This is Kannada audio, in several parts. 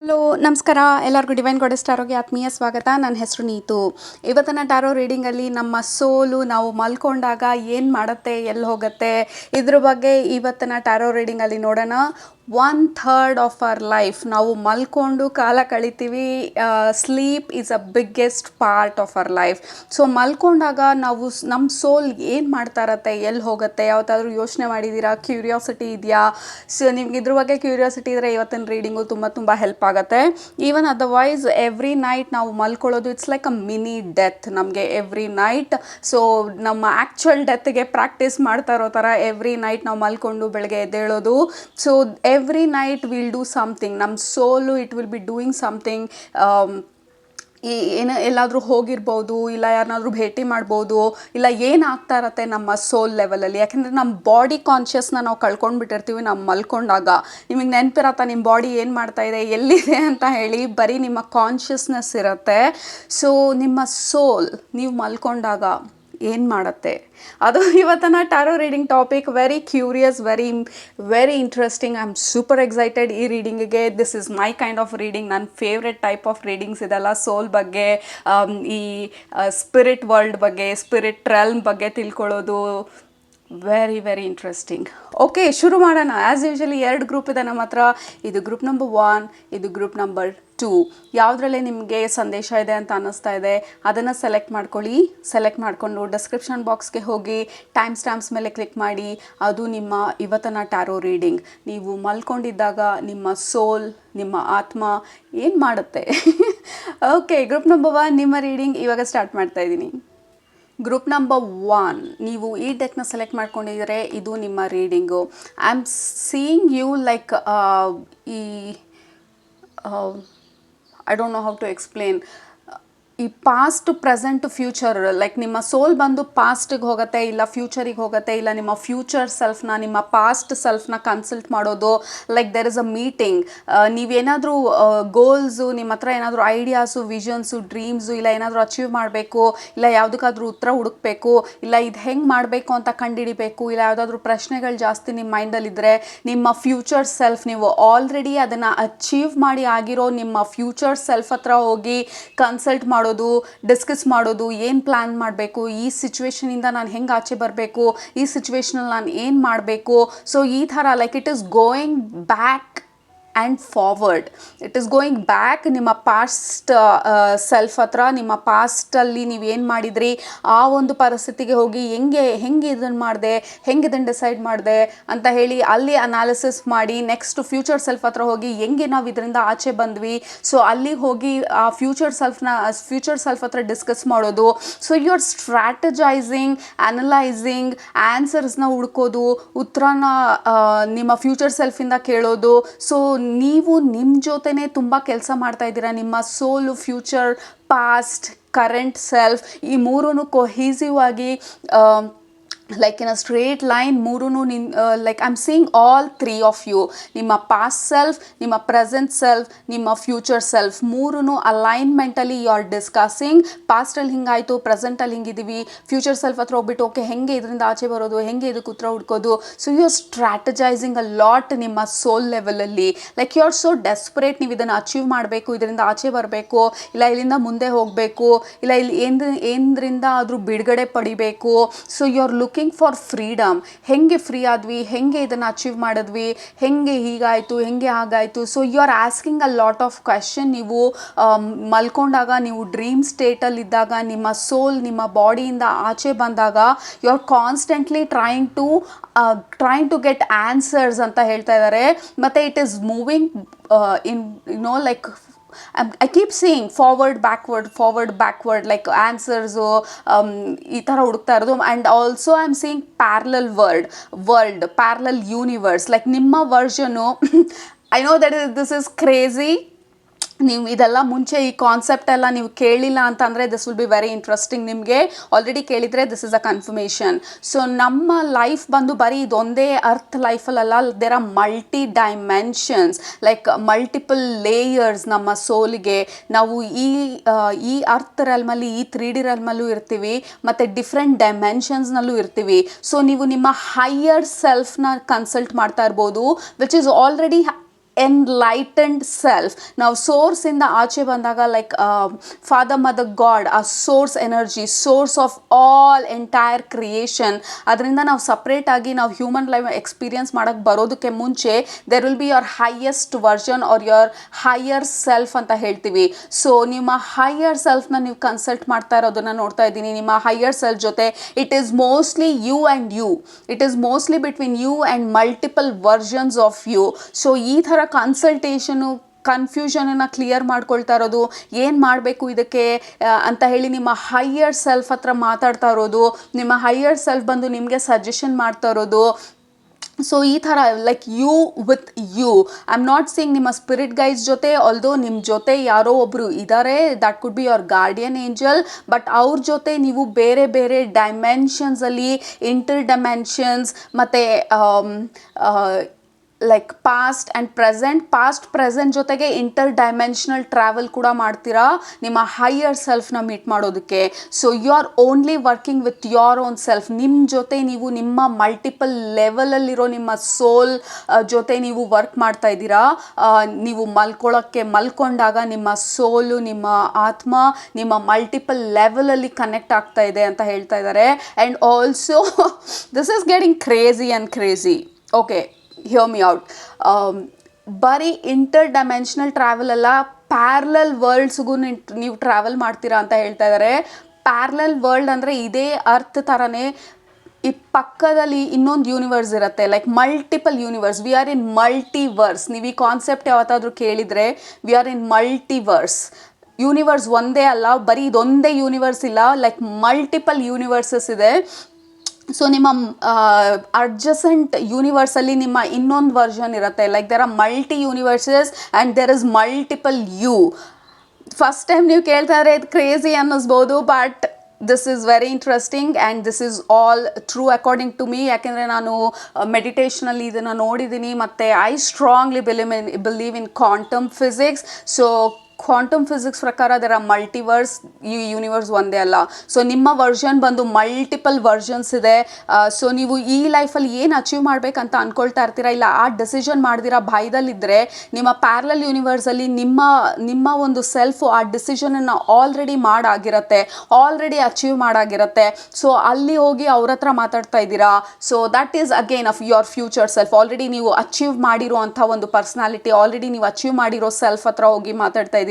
ಹಲೋ ನಮಸ್ಕಾರ ಎಲ್ಲರಿಗೂ ಡಿವೈನ್ ಗಾಡೆಸ್ ಟಾರೋಗೆ ಆತ್ಮೀಯ ಸ್ವಾಗತ. ನನ್ನ ಹೆಸರು ನೀತು. ಇವತ್ತಿನ ಟಾರೋ ರೀಡಿಂಗಲ್ಲಿ ನಮ್ಮ ಸೋಲು ನಾವು ಮಲ್ಕೊಂಡಾಗ ಏನು ಮಾಡುತ್ತೆ, ಎಲ್ಲಿ ಹೋಗುತ್ತೆ, ಇದ್ರ ಬಗ್ಗೆ ಇವತ್ತಿನ ಟಾರೋ ರೀಡಿಂಗಲ್ಲಿ ನೋಡೋಣ. 1/3 ಆಫ್ ಅವರ್ ಲೈಫ್ ನಾವು ಮಲ್ಕೊಂಡು ಕಾಲ ಕಳಿತೀವಿ. Sleep is a biggest part of our life. So ಮಲ್ಕೊಂಡಾಗ ನಾವು ನಮ್ಮ ಸೋಲ್ ಏನು ಮಾಡ್ತಾ ಇರತ್ತೆ, ಎಲ್ಲಿ ಹೋಗುತ್ತೆ, ಯಾವತ್ತಾದ್ರೂ ಯೋಚನೆ ಮಾಡಿದ್ದೀರಾ? ಕ್ಯೂರಿಯಾಸಿಟಿ ಇದೆಯಾ? ಸೊ ನಿಮ್ಗೆ ಇದ್ರ ಬಗ್ಗೆ ಕ್ಯೂರಿಯಾಸಿಟಿ ಇದ್ದರೆ ಇವತ್ತಿನ ರೀಡಿಂಗು ತುಂಬ ಹೆಲ್ಪ್ ಆಗುತ್ತೆ. ಈವನ್ ಅದರ್ವೈಸ್ ಎವ್ರಿ ನೈಟ್ ನಾವು ಮಲ್ಕೊಳ್ಳೋದು it's like a mini death ನಮಗೆ ಎವ್ರಿ ನೈಟ್. ಸೊ ನಮ್ಮ ಆ್ಯಕ್ಚುಯಲ್ ಡೆತ್ಗೆ ಪ್ರಾಕ್ಟೀಸ್ ಮಾಡ್ತಾ ಇರೋ ಥರ ಎವ್ರಿ ನೈಟ್ ನಾವು ಮಲ್ಕೊಂಡು ಬೆಳಗ್ಗೆ ಎದ್ದೇಳೋದು. So every night will do something. ನಮ್ಮ soul it will be doing something. ಎಲ್ಲಾದರೂ ಹೋಗಿರ್ಬೋದು, ಇಲ್ಲ ಯಾರನ್ನಾದ್ರೂ ಭೇಟಿ ಮಾಡ್ಬೋದು, ಇಲ್ಲ ಏನಾಗ್ತಾ ಇರತ್ತೆ ನಮ್ಮ ಸೋಲ್ ಲೆವೆಲಲ್ಲಿ. ಯಾಕೆಂದರೆ ನಮ್ಮ ಬಾಡಿ ಕಾನ್ಷಿಯಸ್ನ ನಾವು ಕಳ್ಕೊಂಡ್ಬಿಟ್ಟಿರ್ತೀವಿ ನಾವು ಮಲ್ಕೊಂಡಾಗ. ನಿಮಗೆ ನೆನಪಿರತ್ತಾ ನಿಮ್ಮ ಬಾಡಿ ಏನು ಮಾಡ್ತಾ ಇದೆ, ಎಲ್ಲಿದೆ ಅಂತ ಹೇಳಿ? ಬರೀ ನಿಮ್ಮ ಕಾನ್ಷಿಯಸ್ನೆಸ್ ಇರುತ್ತೆ. ಸೊ ನಿಮ್ಮ ಸೋಲ್ ನೀವು ಮಲ್ಕೊಂಡಾಗ ಏನು ಮಾಡುತ್ತೆ, ಅದು ಇವತ್ತಿನ tarot reading topic. Very curious, very interesting. I am super excited ಈ ರೀಡಿಂಗಿಗೆ. This is my kind of reading. ನನ್ನ ಫೇವ್ರೆಟ್ ಟೈಪ್ ಆಫ್ ರೀಡಿಂಗ್ಸ್ ಇದೆಲ್ಲ. ಸೋಲ್ ಬಗ್ಗೆ, ಈ ಸ್ಪಿರಿಟ್ ವರ್ಲ್ಡ್ ಬಗ್ಗೆ, ಸ್ಪಿರಿಟ್ ರೆಲ್ಮ್ ಬಗ್ಗೆ ತಿಳ್ಕೊಳ್ಳೋದು ವೆರಿ ಇಂಟ್ರೆಸ್ಟಿಂಗ್. ಓಕೆ, ಶುರು ಮಾಡೋಣ. ಆ್ಯಸ್ ಯೂಶಲಿ 2 ಗ್ರೂಪ್ ಇದೆ ನಮ್ಮ ಹತ್ರ. ಇದು ಗ್ರೂಪ್ ನಂಬರ್ 1, ಇದು ಗ್ರೂಪ್ ನಂಬರ್ 2. ಯಾವುದ್ರಲ್ಲಿ ನಿಮಗೆ ಸಂದೇಶ ಇದೆ ಅಂತ ಅನ್ನಿಸ್ತಾ ಇದೆ ಅದನ್ನು ಸೆಲೆಕ್ಟ್ ಮಾಡ್ಕೊಳ್ಳಿ. ಸೆಲೆಕ್ಟ್ ಮಾಡಿಕೊಂಡು ಡಿಸ್ಕ್ರಿಪ್ಷನ್ ಬಾಕ್ಸ್ಗೆ ಹೋಗಿ ಟೈಮ್ ಸ್ಟ್ಯಾಂಪ್ಸ್ ಮೇಲೆ ಕ್ಲಿಕ್ ಮಾಡಿ. ಅದು ನಿಮ್ಮ ಇವತ್ತಿನ ಟಾರೋ ರೀಡಿಂಗ್. ನೀವು ಮಲ್ಕೊಂಡಿದ್ದಾಗ ನಿಮ್ಮ ಸೋಲ್, ನಿಮ್ಮ ಆತ್ಮ ಏನು ಮಾಡುತ್ತೆ? ಓಕೆ, ಗ್ರೂಪ್ ನಂಬರ್ 1 ನಿಮ್ಮ ರೀಡಿಂಗ್ ಇವಾಗ ಸ್ಟಾರ್ಟ್ ಮಾಡ್ತಾ ಇದ್ದೀನಿ. ಗ್ರೂಪ್ ನಂಬರ್ 1, ನೀವು ಈ ಡೆಕ್ನ ಸೆಲೆಕ್ಟ್ ಮಾಡ್ಕೊಂಡಿದ್ರೆ ಇದು ನಿಮ್ಮ reading. I am seeing you like ಈ I don't know how to explain. ಈ ಪಾಸ್ಟ್, ಪ್ರೆಸೆಂಟ್, ಫ್ಯೂಚರ್, ಲೈಕ್ ನಿಮ್ಮ ಸೋಲ್ ಬಂದು ಪಾಸ್ಟಿಗೆ ಹೋಗುತ್ತೆ, ಇಲ್ಲ ಫ್ಯೂಚರಿಗೆ ಹೋಗುತ್ತೆ, ಇಲ್ಲ ನಿಮ್ಮ ಫ್ಯೂಚರ್ ಸೆಲ್ಫ್ನ, ನಿಮ್ಮ ಪಾಸ್ಟ್ ಸೆಲ್ಫ್ನ ಕನ್ಸಲ್ಟ್ ಮಾಡೋದು. Like there is a meeting. ನೀವೇನಾದರೂ ಗೋಲ್ಸು, ನಿಮ್ಮ ಹತ್ರ ಏನಾದರೂ ಐಡಿಯಾಸು, ವಿಷನ್ಸು, ಡ್ರೀಮ್ಸು, ಇಲ್ಲ ಏನಾದರೂ ಅಚೀವ್ ಮಾಡಬೇಕು, ಇಲ್ಲ ಯಾವುದಕ್ಕಾದ್ರೂ ಉತ್ತರ ಹುಡುಕಬೇಕು, ಇಲ್ಲ ಇದು ಹೆಂಗೆ ಮಾಡಬೇಕು ಅಂತ ಕಂಡುಹಿಡಿಬೇಕು, ಇಲ್ಲ ಯಾವುದಾದ್ರೂ ಪ್ರಶ್ನೆಗಳು ಜಾಸ್ತಿ ನಿಮ್ಮ ಮೈಂಡಲ್ಲಿದ್ದರೆ ನಿಮ್ಮ ಫ್ಯೂಚರ್ ಸೆಲ್ಫ್, ನೀವು ಆಲ್ರೆಡಿ ಅದನ್ನು ಅಚೀವ್ ಮಾಡಿ ಆಗಿರೋ ನಿಮ್ಮ ಫ್ಯೂಚರ್ ಸೆಲ್ಫ್ ಹತ್ರ ಹೋಗಿ ಕನ್ಸಲ್ಟ್ ಮಾಡೋದು, ಡಿಸ್ಕಸ್ ಮಾಡೋದು. ಏನು ಪ್ಲ್ಯಾನ್ ಮಾಡಬೇಕು, ಈ ಸಿಚುವೇಶನಿಂದ ನಾನು ಹೆಂಗೆ ಆಚೆ ಬರಬೇಕು, ಈ ಸಿಚುವೇಶನಲ್ಲಿ ನಾನು ಏನು ಮಾಡಬೇಕು. ಸೊ ಈ ಥರ like it is going back and forward. It is going back ನಿಮ್ಮ ಪಾಸ್ಟ್ ಸೆಲ್ಫ್ ಹತ್ರ. ನಿಮ್ಮ ಪಾಸ್ಟಲ್ಲಿ ನೀವೇನು ಮಾಡಿದ್ರಿ ಆ ಒಂದು ಪರಿಸ್ಥಿತಿಗೆ ಹೋಗಿ ಹೆಂಗೆ ಇದನ್ನು ಮಾಡಿದೆ, ಹೆಂಗೆ ಇದನ್ನು ಡಿಸೈಡ್ ಮಾಡಿದೆ ಅಂತ ಹೇಳಿ ಅಲ್ಲಿ ಅನಾಲಿಸಿಸ್ ಮಾಡಿ, ನೆಕ್ಸ್ಟ್ ಫ್ಯೂಚರ್ ಸೆಲ್ಫ್ ಹತ್ರ ಹೋಗಿ ಹೆಂಗೆ ನಾವು ಇದರಿಂದ ಆಚೆ ಬಂದ್ವಿ, ಸೊ ಅಲ್ಲಿಗೆ ಹೋಗಿ ಆ ಫ್ಯೂಚರ್ ಸೆಲ್ಫ್ ಹತ್ರ ಡಿಸ್ಕಸ್ ಮಾಡೋದು. ಸೊ ಯು ಆರ್ ಸ್ಟ್ರಾಟಜೈಸಿಂಗ್, ಅನಲೈಸಿಂಗ್, ಆನ್ಸರ್ಸ್ನ ಹುಡ್ಕೋದು, ಉತ್ತರನ ನಿಮ್ಮ ಫ್ಯೂಚರ್ ಸೆಲ್ಫಿಂದ ಕೇಳೋದು. ಸೊ ನೀವು ನಿಮ್ಮ ಜೊತೆನೇ ತುಂಬ ಕೆಲಸ ಮಾಡ್ತಾ ಇದ್ದೀರಾ. ನಿಮ್ಮ ಸೋಲು, ಫ್ಯೂಚರ್, ಪಾಸ್ಟ್, ಕರೆಂಟ್ ಸೆಲ್ಫ್ ಈ ಮೂರೂ ಕೊಹೀಸಿವ್ ಆಗಿ like in a straight line ಮೂರೂ like I am seeing all 3 of you. ನಿಮ್ಮ ಪಾಸ್ಟ್ ಸೆಲ್ಫ್, ನಿಮ್ಮ ಪ್ರೆಸೆಂಟ್ ಸೆಲ್ಫ್, ನಿಮ್ಮ ಫ್ಯೂಚರ್ ಸೆಲ್ಫ್ ಮೂರೂ ಅಲೈನ್ಮೆಂಟಲ್ಲಿ ಯು ಆರ್ ಡಿಸ್ಕಸಿಂಗ್. ಪಾಸ್ಟಲ್ಲಿ ಹಿಂಗಾಯಿತು, ಪ್ರೆಸೆಂಟಲ್ಲಿ ಹಿಂಗಿದ್ದೀವಿ, ಫ್ಯೂಚರ್ ಸೆಲ್ಫ್ ಹತ್ರ ಹೋಗ್ಬಿಟ್ಟು ಓಕೆ ಹೆಂಗೆ ಇದರಿಂದ ಆಚೆ ಬರೋದು, ಹೆಂಗೆ ಇದಕ್ಕೆ ಉತ್ತರ ಹುಡ್ಕೋದು. So you are strategizing a lot ನಿಮ್ಮ ಸೋಲ್ ಲೆವೆಲಲ್ಲಿ. Like you are so desperate. ನೀವು ಇದನ್ನು ಅಚೀವ್ ಮಾಡಬೇಕು, ಇದರಿಂದ ಆಚೆ ಬರಬೇಕು, ಇಲ್ಲ ಇಲ್ಲಿಂದ ಮುಂದೆ ಹೋಗಬೇಕು, ಇಲ್ಲ ಇಲ್ಲಿ ಏನರಿಂದ ಆದರೂ ಬಿಡುಗಡೆ ಪಡಿಬೇಕು. So you are looking for freedom. ಹೆಂಗೆ ಫ್ರೀ ಆದ್ವಿ, ಹೆಂಗೆ ಇದನ್ನು ಅಚೀವ್ ಮಾಡಿದ್ವಿ, ಹೆಂಗೆ ಹೀಗಾಯಿತು, ಹೆಂಗೆ ಹಾಗಾಯಿತು. So you are asking a lot of question. ನೀವು ಮಲ್ಕೊಂಡಾಗ, ನೀವು ಡ್ರೀಮ್ ಸ್ಟೇಟಲ್ಲಿದ್ದಾಗ, ನಿಮ್ಮ ಸೋಲ್ ನಿಮ್ಮ ಬಾಡಿಯಿಂದ ಆಚೆ ಬಂದಾಗ you are constantly trying to get answers ಅಂತ ಹೇಳ್ತಾ ಇದ್ದಾರೆ. ಮತ್ತು it is moving in like I keep seeing forward, backward, like answers ಈ ಥರ ಹುಡುಕ್ತಾ ಇರೋದು. And also I am seeing parallel world, parallel universe. Like ನಿಮ್ಮ version I know that this is crazy. ನೀವು ಇದೆಲ್ಲ ಮುಂಚೆ ಈ ಕಾನ್ಸೆಪ್ಟ್ ಎಲ್ಲ ನೀವು ಕೇಳಿಲ್ಲ ಅಂತಂದರೆ this will be very interesting. ನಿಮಗೆ ಆಲ್ರೆಡಿ ಕೇಳಿದರೆ this is a confirmation. So ನಮ್ಮ ಲೈಫ್ ಬಂದು ಬರೀ ಇದೊಂದೇ ಅರ್ತ್ ಲೈಫಲ್ಲ, there are multi dimensions, like multiple layers ನಮ್ಮ ಸೋಲಿಗೆ. ನಾವು ಈ ಅರ್ತ್ ರೆಲ್ಮಲ್ಲಿ, ಈ 3D ರೆಲ್ಮಲ್ಲೂ ಇರ್ತೀವಿ, ಮತ್ತು ಡಿಫ್ರೆಂಟ್ ಡೈಮೆನ್ಷನ್ಸ್ನಲ್ಲೂ ಇರ್ತೀವಿ. ಸೊ ನೀವು ನಿಮ್ಮ ಹೈಯರ್ ಸೆಲ್ಫ್ನ ಕನ್ಸಲ್ಟ್ ಮಾಡ್ತಾ ಇರ್ಬೋದು, which is already enlightened self. ನಾವು ಸೋರ್ಸಿಂದ ಆಚೆ ಬಂದಾಗ ಲೈಕ್ ಫಾದರ್ ಮದರ್ ಗಾಡ್, ಆ source energy, source of all entire creation, ಅದರಿಂದ ನಾವು ಸಪ್ರೇಟ್ ಆಗಿ ನಾವು ಹ್ಯೂಮನ್ ಲೈಫ್ ಎಕ್ಸ್ಪೀರಿಯನ್ಸ್ ಮಾಡೋಕ್ಕೆ ಬರೋದಕ್ಕೆ ಮುಂಚೆ there will be your highest version or your higher self ಅಂತ ಹೇಳ್ತೀವಿ. ಸೊ ನಿಮ್ಮ ಹೈಯರ್ ಸೆಲ್ಫ್ನ ನೀವು ಕನ್ಸಲ್ಟ್ ಮಾಡ್ತಾ ಇರೋದನ್ನ ನೋಡ್ತಾ ಇದ್ದೀನಿ. ನಿಮ್ಮ ಹೈಯರ್ ಸೆಲ್ಫ್ ಜೊತೆ it is mostly you and you, it is mostly between you and multiple versions of you. So ಈ ಥರ ಕನ್ಸಲ್ಟೇಷನು ಕನ್ಫ್ಯೂಷನನ್ನು ಕ್ಲಿಯರ್ ಮಾಡ್ಕೊಳ್ತಾ ಇರೋದು, ಏನು ಮಾಡಬೇಕು ಇದಕ್ಕೆ ಅಂತ ಹೇಳಿ ನಿಮ್ಮ ಹೈಯರ್ ಸೆಲ್ಫ್ ಹತ್ರ ಮಾತಾಡ್ತಾ ಇರೋದು, ನಿಮ್ಮ ಹೈಯರ್ ಸೆಲ್ಫ್ ಬಂದು ನಿಮಗೆ ಸಜೆಷನ್ ಮಾಡ್ತಾ ಇರೋದು. ಸೊ ಈ ಥರ like you with you, I am not saying ನಿಮ್ಮ ಸ್ಪಿರಿಟ್ ಗೈಡ್ಸ್ ಜೊತೆ, ಆಲ್ದೋ ನಿಮ್ಮ ಜೊತೆ ಯಾರೋ ಒಬ್ಬರು ಇದ್ದಾರೆ, that could be your guardian angel, but ಅವ್ರ ಜೊತೆ ನೀವು ಬೇರೆ ಬೇರೆ ಡೈಮೆನ್ಷನ್ಸಲ್ಲಿ, ಇಂಟರ್ ಡೈಮೆನ್ಷನ್ಸ್ ಮತ್ತು ಲೈಕ್ ಪಾಸ್ಟ್ ಆ್ಯಂಡ್ ಪ್ರೆಸೆಂಟ್ ಜೊತೆಗೆ ಇಂಟರ್ ಡೈಮೆನ್ಷನಲ್ ಟ್ರಾವೆಲ್ ಕೂಡ ಮಾಡ್ತೀರಾ ನಿಮ್ಮ ಹೈಯರ್ ಸೆಲ್ಫ್ನ ಮೀಟ್ ಮಾಡೋದಕ್ಕೆ. So you are only working with your own self. ನಿಮ್ಮ ಜೊತೆ ನೀವು ನಿಮ್ಮ ಮಲ್ಟಿಪಲ್ ಲೆವೆಲಲ್ಲಿರೋ ನಿಮ್ಮ ಸೋಲ್ ಜೊತೆ ನೀವು ವರ್ಕ್ ಮಾಡ್ತಾ ಇದ್ದೀರಾ. ನೀವು ಮಲ್ಕೊಂಡಾಗ ನಿಮ್ಮ ಸೋಲು, ನಿಮ್ಮ ಆತ್ಮ ನಿಮ್ಮ ಮಲ್ಟಿಪಲ್ ಲೆವೆಲಲ್ಲಿ ಕನೆಕ್ಟ್ ಆಗ್ತಾ ಇದೆ ಅಂತ ಹೇಳ್ತಾ ಇದ್ದಾರೆ. And also this is getting crazy. Okay, here me out. ಬರೀ ಇಂಟರ್ ಡೈಮೆನ್ಷನಲ್ ಟ್ರಾವೆಲ್ ಅಲ್ಲ, ಪ್ಯಾರಲಲ್ ವರ್ಲ್ಡ್ಸ್ಗೂ ನೀವು ಟ್ರಾವೆಲ್ ಮಾಡ್ತೀರಾ ಅಂತ ಹೇಳ್ತಾ ಇದ್ದಾರೆ. ಪ್ಯಾರಲಲ್ ವರ್ಲ್ಡ್ ಅಂದರೆ ಇದೇ ಅರ್ಥ ಥರನೇ ಈ ಪಕ್ಕದಲ್ಲಿ ಇನ್ನೊಂದು ಯೂನಿವರ್ಸ್ ಇರುತ್ತೆ, like multiple universe. We are in multiverse. ನೀವು ಈ ಕಾನ್ಸೆಪ್ಟ್ ಯಾವತ್ತಾದರೂ ಕೇಳಿದರೆ, we are in multiverse. Universe ಒಂದೇ ಅಲ್ಲ, ಬರೀ ಇದೊಂದೇ ಯೂನಿವರ್ಸ್ ಇಲ್ಲ, ಲೈಕ್ ಮಲ್ಟಿಪಲ್ ಯೂನಿವರ್ಸಸ್ ಇದೆ. ಸೊ ನಿಮ್ಮ ಅಡ್ಜಸೆಂಟ್ ಯೂನಿವರ್ಸಲ್ಲಿ ನಿಮ್ಮ ಇನ್ನೊಂದು ವರ್ಷನ್ ಇರುತ್ತೆ, like there are multi universes and there is multiple you. First time ನೀವು ಕೇಳ್ತಾ ಇದ್ರೆ ಇದು ಕ್ರೇಜಿ ಅನ್ನಿಸ್ಬೋದು, but this is very interesting and this is all true according to me. ಯಾಕೆಂದರೆ ನಾನು ಮೆಡಿಟೇಷನಲ್ಲಿ ಇದನ್ನು ನೋಡಿದ್ದೀನಿ, ಮತ್ತು I strongly believe in quantum physics. So quantum physics ಪ್ರಕಾರ ಅದರ ಮಲ್ಟಿವರ್ಸ್, ಈ ಯೂನಿವರ್ಸ್ ಒಂದೇ ಅಲ್ಲ. ಸೊ ನಿಮ್ಮ ವರ್ಷನ್ ಬಂದು ಮಲ್ಟಿಪಲ್ ವರ್ಷನ್ಸ್ ಇದೆ. ಸೊ ನೀವು ಈ ಲೈಫಲ್ಲಿ ಏನು ಅಚೀವ್ ಮಾಡಬೇಕಂತ ಅಂದ್ಕೊಳ್ತಾ ಇರ್ತೀರಾ, ಇಲ್ಲ ಆ ಡೆಸಿಷನ್ ಮಾಡ್ದಿರಾ ಭಯದಲ್ಲಿದ್ದರೆ, ನಿಮ್ಮ ಪ್ಯಾರಲಲ್ ಯೂನಿವರ್ಸಲ್ಲಿ ನಿಮ್ಮ ಒಂದು ಸೆಲ್ಫು ಆ ಡಿಸಿಷನನ್ನು ಆಲ್ರೆಡಿ ಆಲ್ರೆಡಿ ಅಚೀವ್ ಮಾಡಾಗಿರುತ್ತೆ. ಸೊ ಅಲ್ಲಿ ಹೋಗಿ ಅವ್ರ ಹತ್ರ ಮಾತಾಡ್ತಾ ಇದ್ದೀರಾ. So that is again of your future self. Already ನೀವು ಅಚೀವ್ ಮಾಡಿರೋ ಅಂಥ ಒಂದು ಪರ್ಸ್ನಾಲಿಟಿ, ಆಲ್ರೆಡಿ ನೀವು ಅಚೀವ್ ಮಾಡಿರೋ ಸೆಲ್ಫ್ ಹತ್ರ ಹೋಗಿ ಮಾತಾಡ್ತಾ ಇದ್ದೀರಾ.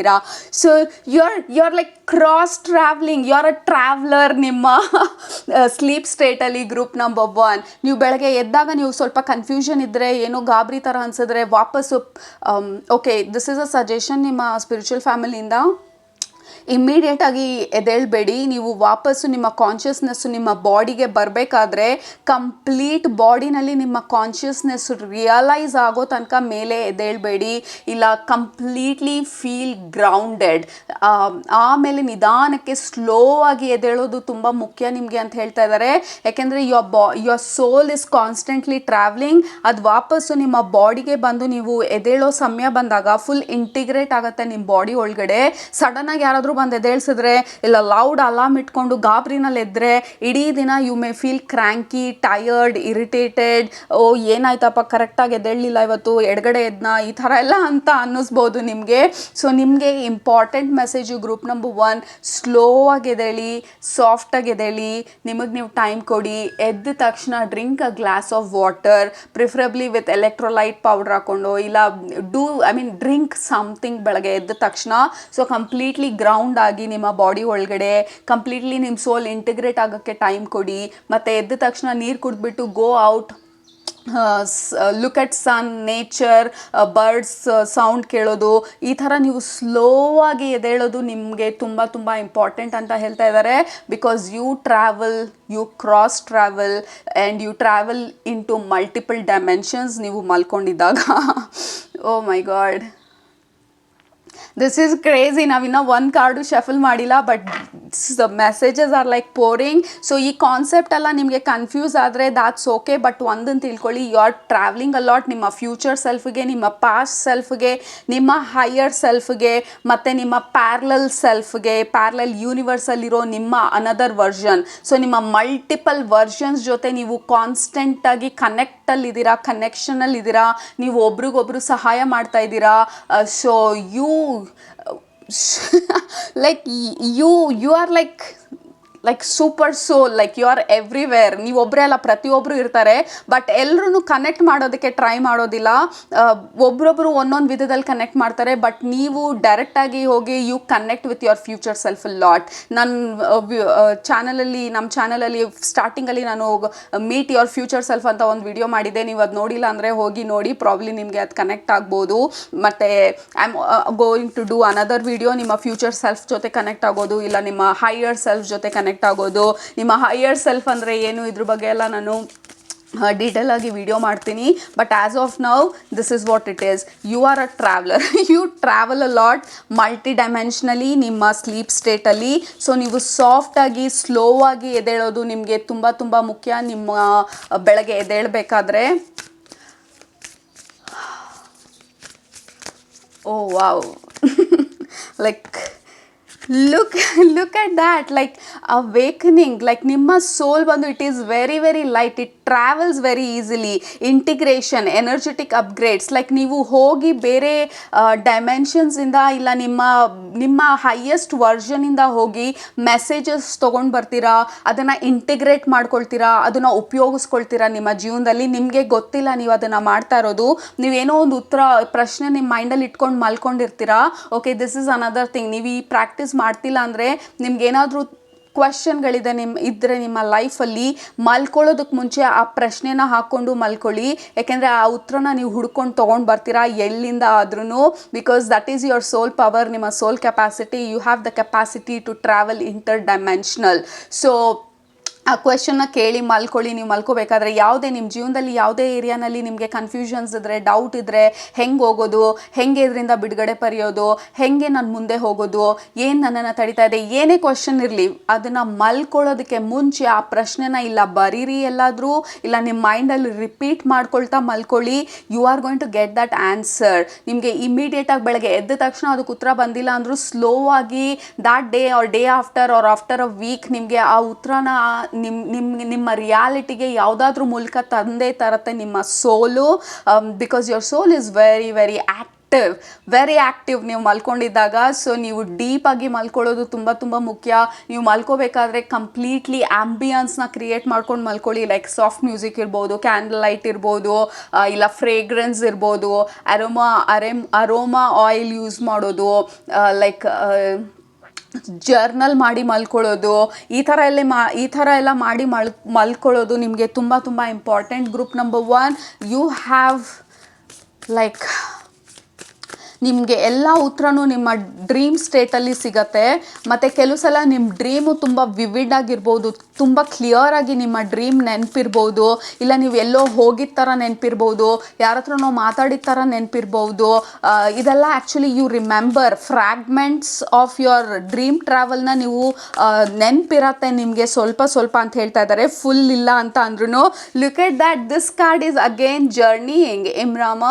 So you are like cross traveling, you are a traveler. ನಿಮ್ಮ ಸ್ಲೀಪ್ ಸ್ಟೇಟಲ್ಲಿ ಗ್ರೂಪ್ ನಂಬರ್ 1. ನೀವು ಬೆಳಗ್ಗೆ ಎದ್ದಾಗ ನೀವು ಸ್ವಲ್ಪ ಕನ್ಫ್ಯೂಷನ್ ಇದ್ದರೆ, ಏನೋ ಗಾಬರಿ ಥರ ಅನಿಸಿದ್ರೆ ವಾಪಸ್ಸು okay, this is a suggestion ನಿಮ್ಮ ಸ್ಪಿರಿಚುವಲ್ ಫ್ಯಾಮಿಲಿಯಿಂದ. ಇಮ್ಮಿಡಿಯೇಟಾಗಿ ಎದ್ದೇಳಬೇಡಿ. ನೀವು ವಾಪಸ್ಸು ನಿಮ್ಮ ಕಾನ್ಷಿಯಸ್ನೆಸ್ಸು ನಿಮ್ಮ ಬಾಡಿಗೆ ಬರಬೇಕಾದ್ರೆ ಕಂಪ್ಲೀಟ್ ಬಾಡಿನಲ್ಲಿ ನಿಮ್ಮ ಕಾನ್ಷಿಯಸ್ನೆಸ್ ರಿಯಲೈಸ್ ಆಗೋ ತನಕ ಮೇಲೆ ಎದ್ದೇಳಬೇಡಿ, ಇಲ್ಲ ಕಂಪ್ಲೀಟ್ಲಿ ಫೀಲ್ ಗ್ರೌಂಡೆಡ್. ಆಮೇಲೆ ನಿಧಾನಕ್ಕೆ ಸ್ಲೋ ಆಗಿ ಎದ್ದೇಳೋದು ತುಂಬ ಮುಖ್ಯ ನಿಮಗೆ ಅಂತ ಹೇಳ್ತಾ ಇದ್ದಾರೆ. ಯಾಕೆಂದರೆ your soul is constantly traveling. ಅದು ವಾಪಸ್ಸು ನಿಮ್ಮ ಬಾಡಿಗೆ ಬಂದು ನೀವು ಎದ್ದೇಳೋ ಸಮಯ ಬಂದಾಗ ಫುಲ್ ಇಂಟಿಗ್ರೇಟ್ ಆಗುತ್ತೆ ನಿಮ್ಮ ಬಾಡಿ ಒಳಗಡೆ. ಸಡನ್ನಾಗಿ ಯಾರಾದರೂ ಬಂದು ಎದ್ದೇಳಿಸಿದ್ರೆ, ಇಲ್ಲ ಲೌಡ್ ಅಲಾರ್ಮ್ ಇಟ್ಕೊಂಡು ಗಾಬರಿನಲ್ಲಿ ಎದ್ದರೆ, ಇಡೀ ದಿನ you may feel cranky, tired, irritated. ಓ ಏನಾಯ್ತಪ್ಪ, ಕರೆಕ್ಟಾಗಿ ಎದ್ದೇಳಲಿಲ್ಲ ಇವತ್ತು, ಎಡಗಡೆ ಎದ್ನ, ಈ ಥರ ಎಲ್ಲ ಅಂತ ಅನ್ನಿಸ್ಬೋದು ನಿಮಗೆ. ಸೊ ನಿಮಗೆ important message group number 1, slow ಆಗಿ ಎದ್ದೇಳಿ, ಸಾಫ್ಟಾಗಿ ಎದ್ದೇಳಿ, ನಿಮಗೆ ನೀವು ಟೈಮ್ ಕೊಡಿ. ಎದ್ದ ತಕ್ಷಣ drink a glass of water, preferably with electrolyte powder ಹಾಕ್ಕೊಂಡು, ಇಲ್ಲ ಡ್ರಿಂಕ್ ಸಮಥಿಂಗ್ ಬೆಳಗ್ಗೆ ಎದ್ದ ತಕ್ಷಣ. ಸೊ ಕಂಪ್ಲೀಟ್ಲಿ ಗ್ರೌಂಡ್ ಆಗಿ ನಿಮ್ಮ ಬಾಡಿ ಒಳಗಡೆ ಕಂಪ್ಲೀಟ್ಲಿ ನಿಮ್ಮ ಸೋಲ್ ಇಂಟಿಗ್ರೇಟ್ ಆಗೋಕ್ಕೆ ಟೈಮ್ ಕೊಡಿ. ಮತ್ತು ಎದ್ದ ತಕ್ಷಣ ನೀರು ಕುಡಿದ್ಬಿಟ್ಟು go out, look at sun, nature, birds sound ಕೇಳೋದು. ಈ ಥರ ನೀವು ಸ್ಲೋ ಆಗಿ ಎದ್ದೇಳೋದು ನಿಮಗೆ ತುಂಬ ತುಂಬ ಇಂಪಾರ್ಟೆಂಟ್ ಅಂತ ಹೇಳ್ತಾ ಇದ್ದಾರೆ. Because you travel, you cross travel and you travel into multiple dimensions ನೀವು ಮಲ್ಕೊಂಡಿದ್ದಾಗ. Oh my God. This is crazy. ನಾವಿನ್ನ ಒಂದು ಕಾರ್ಡು ಶಫಲ್ ಮಾಡಿಲ್ಲ, but the messages are like pouring. So ಈ ಕಾನ್ಸೆಪ್ಟ್ ಎಲ್ಲ ನಿಮಗೆ ಕನ್ಫ್ಯೂಸ್ ಆದರೆ ದಾಟ್ಸ್ ಓಕೆ, ಬಟ್ ಒಂದನ್ನು ತಿಳ್ಕೊಳ್ಳಿ, ಯು ಆರ್ ಟ್ರಾವೆಲಿಂಗ್ ಅಲಾಟ್. ನಿಮ್ಮ ಫ್ಯೂಚರ್ ಸೆಲ್ಫ್ಗೆ, ನಿಮ್ಮ ಪಾಸ್ಟ್ ಸೆಲ್ಫ್ಗೆ, ನಿಮ್ಮ ಹೈಯರ್ ಸೆಲ್ಫ್ಗೆ, ಮತ್ತು ನಿಮ್ಮ ಪ್ಯಾರಲಲ್ ಸೆಲ್ಫ್ಗೆ, ಪ್ಯಾರಲಲ್ ಯೂನಿವರ್ಸಲ್ಲಿರೋ ನಿಮ್ಮ ಅನದರ್ ವರ್ಷನ್. ಸೊ ನಿಮ್ಮ ಮಲ್ಟಿಪಲ್ ವರ್ಷನ್ಸ್ ಜೊತೆ ನೀವು ಕಾನ್ಸ್ಟೆಂಟಾಗಿ ಕನೆಕ್ಟಲ್ಲಿದ್ದೀರಾ, ಕನೆಕ್ಷನಲ್ಲಿದ್ದೀರಾ, ನೀವು ಒಬ್ರಿಗೊಬ್ರು ಸಹಾಯ ಮಾಡ್ತಾ ಇದ್ದೀರಾ. So you like you are like super soul, like you are everywhere. ನೀವು ಒಬ್ಬರೇ ಅಲ್ಲ, ಪ್ರತಿಯೊಬ್ಬರು ಇರ್ತಾರೆ, ಬಟ್ ಎಲ್ಲರೂ ಕನೆಕ್ಟ್ ಮಾಡೋದಕ್ಕೆ ಟ್ರೈ ಮಾಡೋದಿಲ್ಲ. ಒಬ್ರೊಬ್ರು ಒಂದೊಂದು ವಿಧದಲ್ಲಿ ಕನೆಕ್ಟ್ ಮಾಡ್ತಾರೆ, ಬಟ್ ನೀವು ಡೈರೆಕ್ಟಾಗಿ ಹೋಗಿ you connect with your future self lot. ನಮ್ಮ ಚಾನಲಲ್ಲಿ ಸ್ಟಾರ್ಟಿಂಗಲ್ಲಿ ನಾನು ಮೀಟ್ ಯುವರ್ ಫ್ಯೂಚರ್ ಸೆಲ್ಫ್ ಅಂತ ಒಂದು ವಿಡಿಯೋ ಮಾಡಿದ್ದೆ. ನೀವು ಅದು ನೋಡಿಲ್ಲ ಅಂದರೆ ಹೋಗಿ ನೋಡಿ, ಪ್ರಾಬ್ಲಿ ನಿಮಗೆ ಅದು ಕನೆಕ್ಟ್ ಆಗ್ಬೋದು. ಮತ್ತು I am going to do another video, ನಿಮ್ಮ ಫ್ಯೂಚರ್ ಸೆಲ್ಫ್ ಜೊತೆ ಕನೆಕ್ಟ್ ಆಗೋದು, ಇಲ್ಲ ನಿಮ್ಮ ಹೈಯರ್ ಸೆಲ್ಫ್ ಜೊತೆ ಕನೆಕ್ಟ್ ಆಗೋದು. ನಿಮ್ಮ ಹೈಯರ್ ಸೆಲ್ಫ್ ಅಂದರೆ ಏನು, ಇದ್ರ ಬಗ್ಗೆ ಎಲ್ಲ ನಾನು ಡೀಟೇಲ್ ಆಗಿ ವಿಡಿಯೋ ಮಾಡ್ತೀನಿ. But as of now this is what it is. You are a traveller. You travel a lot multi dimensionally ನಿಮ್ಮ ಸ್ಲೀಪ್ ಸ್ಟೇಟಲ್ಲಿ. ಸೊ ನೀವು ಸಾಫ್ಟಾಗಿ ಸ್ಲೋ ಆಗಿ ಎದ್ದೇಳೋದು ನಿಮಗೆ ತುಂಬ ತುಂಬ ಮುಖ್ಯ. ನಿಮ್ಮ ಬೆಳಗ್ಗೆ ಎದ್ದೇಳಬೇಕಾದ್ರೆ oh wow like look at that, like awakening. like ನಿಮ್ಮ ಸೋಲ್ ಬಂದು it is very very light, it travels very easily. Integration, energetic upgrades, like ನೀವು ಹೋಗಿ ಬೇರೆ ಡೈಮೆನ್ಷನ್ಸಿಂದ ಇಲ್ಲ ನಿಮ್ಮ ಹೈಯೆಸ್ಟ್ ವರ್ಷನಿಂದ ಹೋಗಿ ಮೆಸೇಜಸ್ ತೊಗೊಂಡು ಬರ್ತೀರಾ, ಅದನ್ನು ಇಂಟಿಗ್ರೇಟ್ ಮಾಡ್ಕೊಳ್ತೀರಾ, ಅದನ್ನು ಉಪಯೋಗಿಸ್ಕೊಳ್ತೀರಾ ನಿಮ್ಮ ಜೀವನದಲ್ಲಿ. ನಿಮಗೆ ಗೊತ್ತಿಲ್ಲ ನೀವು ಅದನ್ನು ಮಾಡ್ತಾ ಇರೋದು. ನೀವೇನೋ ಒಂದು ಪ್ರಶ್ನೆ ನಿಮ್ಮ ಮೈಂಡಲ್ಲಿ ಇಟ್ಕೊಂಡು ಮಲ್ಕೊಂಡಿರ್ತೀರಾ. Okay, this is another thing. ನೀವು ಈ ಪ್ರಾಕ್ಟೀಸ್ ಮಾಡ್ತಿಲ್ಲ ಅಂದರೆ ನಿಮ್ಗೇನಾದರೂ ಕ್ವೆಶನ್ಗಳಿದೆ ನಿಮ್ಮ ಲೈಫಲ್ಲಿ, ಮಲ್ಕೊಳ್ಳೋದಕ್ಕೆ ಮುಂಚೆ ಆ ಪ್ರಶ್ನೆನ ಹಾಕ್ಕೊಂಡು ಮಲ್ಕೊಳ್ಳಿ. ಯಾಕೆಂದರೆ ಆ ಉತ್ತರನ ನೀವು ಹುಡ್ಕೊಂಡು ತೊಗೊಂಡು ಬರ್ತೀರಾ ಎಲ್ಲಿಂದ ಆದ್ರೂ. Because that is your soul power, ನಿಮ್ಮ soul capacity. You have the capacity to travel interdimensional. So ಆ ಕ್ವೆಶನ್ನ ಕೇಳಿ ಮಲ್ಕೊಳ್ಳಿ. ನೀವು ಮಲ್ಕೋಬೇಕಾದ್ರೆ ಯಾವುದೇ ನಿಮ್ಮ ಜೀವನದಲ್ಲಿ ಯಾವುದೇ ಏರಿಯಾನಲ್ಲಿ ನಿಮಗೆ ಕನ್ಫ್ಯೂಷನ್ಸ್ ಇದ್ದರೆ, ಡೌಟ್ ಇದ್ದರೆ, ಹೆಂಗೆ ಹೋಗೋದು, ಹೆಂಗೆ ಇದರಿಂದ ಬಿಡುಗಡೆ ಪಡೆಯೋದು, ಹೆಂಗೆ ನಾನು ಮುಂದೆ ಹೋಗೋದು, ಏನು ನನ್ನನ್ನು ತಡೀತಾ ಇದೆ, ಏನೇ ಕ್ವೆಶನ್ ಇರಲಿ, ಅದನ್ನು ಮಲ್ಕೊಳ್ಳೋದಕ್ಕೆ ಮುಂಚೆ ಆ ಪ್ರಶ್ನೆನ ಇಲ್ಲ ಬರೀರಿ ಎಲ್ಲಾದರೂ, ಇಲ್ಲ ನಿಮ್ಮ ಮೈಂಡಲ್ಲಿ ರಿಪೀಟ್ ಮಾಡ್ಕೊಳ್ತಾ ಮಲ್ಕೊಳ್ಳಿ. You are going to get that answer. ನಿಮಗೆ ಇಮಿಡಿಯೇಟಾಗಿ ಬೆಳಗ್ಗೆ ಎದ್ದ ತಕ್ಷಣ ಅದಕ್ಕೆ ಉತ್ತರ ಬಂದಿಲ್ಲ ಅಂದರೂ ಸ್ಲೋ ಆಗಿ that day or day after a week ನಿಮಗೆ ಆ ಉತ್ತರನ ನಿಮ್ಮ ರಿಯಾಲಿಟಿಗೆ ಯಾವುದಾದ್ರೂ ಮೂಲಕ ತಂದೇ ತರುತ್ತೆ ನಿಮ್ಮ soul. Because your soul is very very very active ನೀವು ಮಲ್ಕೊಂಡಿದ್ದಾಗ. ಸೊ ನೀವು ಡೀಪಾಗಿ ಮಲ್ಕೊಳ್ಳೋದು ತುಂಬ ತುಂಬ ಮುಖ್ಯ. ನೀವು ಮಲ್ಕೋಬೇಕಾದ್ರೆ ಕಂಪ್ಲೀಟ್ಲಿ ಆ್ಯಂಬಿಯನ್ಸ್ನ ಕ್ರಿಯೇಟ್ ಮಾಡ್ಕೊಂಡು ಮಲ್ಕೊಳ್ಳಿ. ಲೈಕ್ ಸಾಫ್ಟ್ ಮ್ಯೂಸಿಕ್ ಇರ್ಬೋದು, ಕ್ಯಾಂಡಲ್ ಲೈಟ್ ಇರ್ಬೋದು, ಇಲ್ಲ ಫ್ರೇಗ್ರೆನ್ಸ್ ಇರ್ಬೋದು, ಅರೋಮಾ ಆಯಿಲ್ ಯೂಸ್ ಮಾಡೋದು, ಲೈಕ್ ಜರ್ನಲ್ ಮಾಡಿ ಮಲ್ಕೊಳ್ಳೋದು, ಈ ಥರ ಎಲ್ಲ ಮಾಡಿ ಮಲ್ಕೊಳ್ಳೋದು ನಿಮಗೆ ತುಂಬ ತುಂಬ important. Group number 1, you have like ನಿಮಗೆ ಎಲ್ಲ ಉತ್ತರನೂ ನಿಮ್ಮ ಡ್ರೀಮ್ ಸ್ಟೇಟಲ್ಲಿ ಸಿಗತ್ತೆ. ಮತ್ತು ಕೆಲವು ಸಲ ನಿಮ್ಮ ಡ್ರೀಮು ತುಂಬ ವಿವಿಡ್ ಆಗಿರ್ಬೋದು, ತುಂಬ ಕ್ಲಿಯರ್ ಆಗಿ ನಿಮ್ಮ ಡ್ರೀಮ್ ನೆನಪಿರ್ಬೋದು, ಇಲ್ಲ ನೀವು ಎಲ್ಲೋ ಹೋಗಿದ್ದ ಥರ ನೆನಪಿರ್ಬೋದು, ಯಾರ ಹತ್ರನೋ ಮಾತಾಡಿದ ಥರ ನೆನಪಿರ್ಬೋದು. ಇದೆಲ್ಲ actually you remember fragments of your dream ಟ್ರಾವೆಲ್ನ ನೀವು ನೆನಪಿರತ್ತೆ ನಿಮಗೆ ಸ್ವಲ್ಪ ಅಂತ ಹೇಳ್ತಾ ಇದ್ದಾರೆ, ಫುಲ್ ಇಲ್ಲ ಅಂತ ಅಂದ್ರೂ. Look at that, this card is again journeying immram.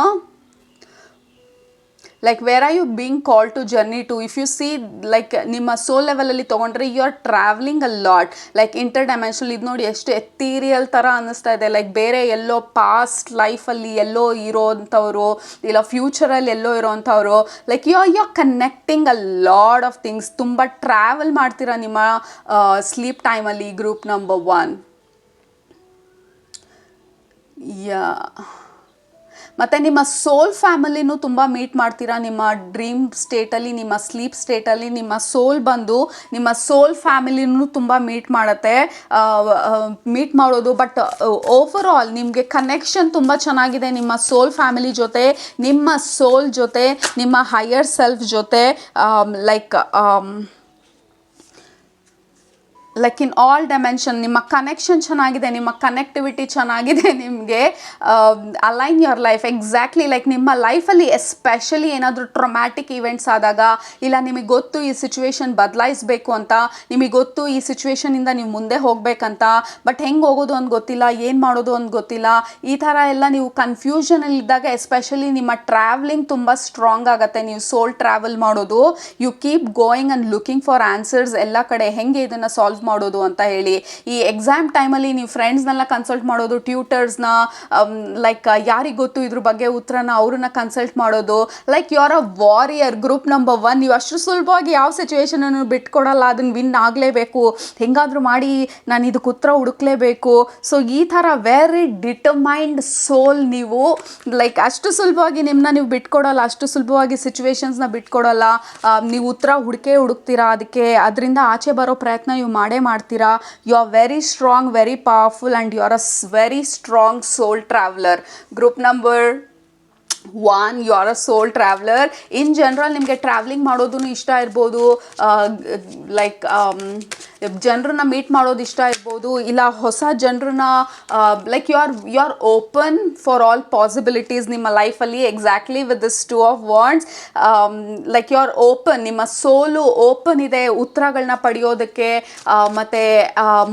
like where are you being called to journey to? if you see like ನಿಮ್ಮ ಸೋಲ್ ಲೆವೆಲಲ್ಲಿ ತೊಗೊಂಡ್ರೆ you are traveling a lot, like inter dimensional. ಇದು ನೋಡಿ ಎಷ್ಟು ಎಥೀರಿಯಲ್ ಥರ ಅನ್ನಿಸ್ತಾ ಇದೆ, ಲೈಕ್ ಬೇರೆ ಎಲ್ಲೋ ಪಾಸ್ಟ್ ಲೈಫಲ್ಲಿ ಎಲ್ಲೋ ಇರೋವಂಥವ್ರು, ಇಲ್ಲ ಫ್ಯೂಚರಲ್ಲಿ ಎಲ್ಲೋ ಇರೋವಂಥವ್ರು. Like you are connecting a lot of things. ತುಂಬ ಟ್ರಾವೆಲ್ ಮಾಡ್ತೀರಾ ನಿಮ್ಮ ಸ್ಲೀಪ್ ಟೈಮಲ್ಲಿ. ಗ್ರೂಪ್ ನಂಬರ್ 1 ಯಾ. ಮತ್ತು ನಿಮ್ಮ ಸೋಲ್ ಫ್ಯಾಮಿಲಿನೂ ತುಂಬ ಮೀಟ್ ಮಾಡ್ತೀರಾ ನಿಮ್ಮ ಡ್ರೀಮ್ ಸ್ಟೇಟಲ್ಲಿ, ನಿಮ್ಮ ಸ್ಲೀಪ್ ಸ್ಟೇಟಲ್ಲಿ. ನಿಮ್ಮ ಸೋಲ್ ಬಂದು ನಿಮ್ಮ ಸೋಲ್ ಫ್ಯಾಮಿಲಿನೂ ತುಂಬ ಮೀಟ್ ಮಾಡೋದು. ಬಟ್ ಓವರ್ ಆಲ್ ನಿಮಗೆ ಕನೆಕ್ಷನ್ ತುಂಬ ಚೆನ್ನಾಗಿದೆ ನಿಮ್ಮ ಸೋಲ್ ಫ್ಯಾಮಿಲಿ ಜೊತೆ, ನಿಮ್ಮ ಸೋಲ್ ಜೊತೆ, ನಿಮ್ಮ ಹೈಯರ್ ಸೆಲ್ಫ್ ಜೊತೆ. Like like in all dimension ನಿಮ್ಮ ಕನೆಕ್ಷನ್ ಚೆನ್ನಾಗಿದೆ, ನಿಮ್ಮ ಕನೆಕ್ಟಿವಿಟಿ ಚೆನ್ನಾಗಿದೆ, ನಿಮಗೆ align your life exactly. Like ನಿಮ್ಮ ಲೈಫಲ್ಲಿ ಎಸ್ಪೆಷಲಿ ಏನಾದರೂ ಟ್ರೊಮ್ಯಾಟಿಕ್ ಇವೆಂಟ್ಸ್ ಆದಾಗ, ಇಲ್ಲ ನಿಮಗೆ ಗೊತ್ತು ಈ ಸಿಚುವೇಶನ್ ಬದಲಾಯಿಸಬೇಕು ಅಂತ, ನಿಮಗೆ ಗೊತ್ತು ಈ ಸಿಚುವೇಶನಿಂದ ನೀವು ಮುಂದೆ ಹೋಗಬೇಕಂತ, ಬಟ್ ಹೆಂಗೆ ಹೋಗೋದು ಅಂತ ಗೊತ್ತಿಲ್ಲ, ಏನು ಮಾಡೋದು ಅಂತ ಗೊತ್ತಿಲ್ಲ, ಈ ಥರ ಎಲ್ಲ ನೀವು ಕನ್ಫ್ಯೂಷನಲ್ಲಿದ್ದಾಗ ಎಸ್ಪೆಷಲಿ ನಿಮ್ಮ ಟ್ರಾವೆಲಿಂಗ್ ತುಂಬ ಸ್ಟ್ರಾಂಗ್ ಆಗುತ್ತೆ. ನೀವು ಸೋಲ್ ಟ್ರಾವೆಲ್ ಮಾಡೋದು, you keep going and looking for answers ಎಲ್ಲ ಕಡೆ, ಹೆಂಗೆ ಇದನ್ನು ಸಾಲ್ವ್ ಮಾಡೋದು ಅಂತ ಹೇಳಿ. ಈ ಎಕ್ಸಾಮ್ ಟೈಮಲ್ಲಿ ನೀವು ಫ್ರೆಂಡ್ಸ್ನೆಲ್ಲ ಕನ್ಸಲ್ಟ್ ಮಾಡೋದು, ಟ್ಯೂಟರ್ಸ್ನ, ಲೈಕ್ ಯಾರಿಗೆ ಗೊತ್ತು ಇದ್ರ ಬಗ್ಗೆ ಉತ್ತರನ ಅವ್ರನ್ನ ಕನ್ಸಲ್ಟ್ ಮಾಡೋದು. Like you are a warrior, group number 1. ನೀವು ಅಷ್ಟು ಸುಲಭವಾಗಿ ಯಾವ ಸಿಚುವೇಶನನ್ನು ಬಿಟ್ಕೊಡಲ್ಲ, ಅದನ್ನು ವಿನ್ ಆಗಲೇಬೇಕು, ಹೆಂಗಾದರೂ ಮಾಡಿ ನಾನು ಇದಕ್ಕೆ ಉತ್ತರ ಹುಡುಕ್ಲೇಬೇಕು. ಸೊ ಈ ಥರ ವೆರಿ ಡಿಟರ್ಮೈನ್ಡ್ ಸೋಲ್ ನೀವು. ಲೈಕ್ ಅಷ್ಟು ಸುಲಭವಾಗಿ ನಿಮ್ಮನ್ನ ನೀವು ಬಿಟ್ಕೊಡಲ್ಲ, ಅಷ್ಟು ಸುಲಭವಾಗಿ ಸಿಚುವೇಶನ್ಸ್ನ ಬಿಟ್ಕೊಡಲ್ಲ. ನೀವು ಉತ್ತರ ಹುಡುಕ್ತೀರಾ, ಅದರಿಂದ ಆಚೆ ಬರೋ ಪ್ರಯತ್ನ ನೀವು ಮಾಡೇ ಮಾಡ್ತೀರಾ. You are very strong, very powerful and you are a very strong soul traveler. Group number 1, you are a soul traveler. In general ನಿಮಗೆ ಟ್ರಾವೆಲಿಂಗ್ ಮಾಡೋದು ಇಷ್ಟ ಇರ್ಬೋದು, ಲೈಕ್ ಜನರನ್ನ ಮೀಟ್ ಮಾಡೋದು ಇಷ್ಟ ಇರ್ಬೋದು, ಇಲ್ಲ ಹೊಸ ಜನರನ್ನ, like you are open for all possibilities ನಿಮ್ಮ ಲೈಫಲ್ಲಿ. Exactly with this 2 of wands, like you are open, ನಿಮ್ಮ ಸೋಲು ಓಪನ್ ಇದೆ ಉತ್ತರಗಳನ್ನ ಪಡೆಯೋದಕ್ಕೆ, ಮತ್ತು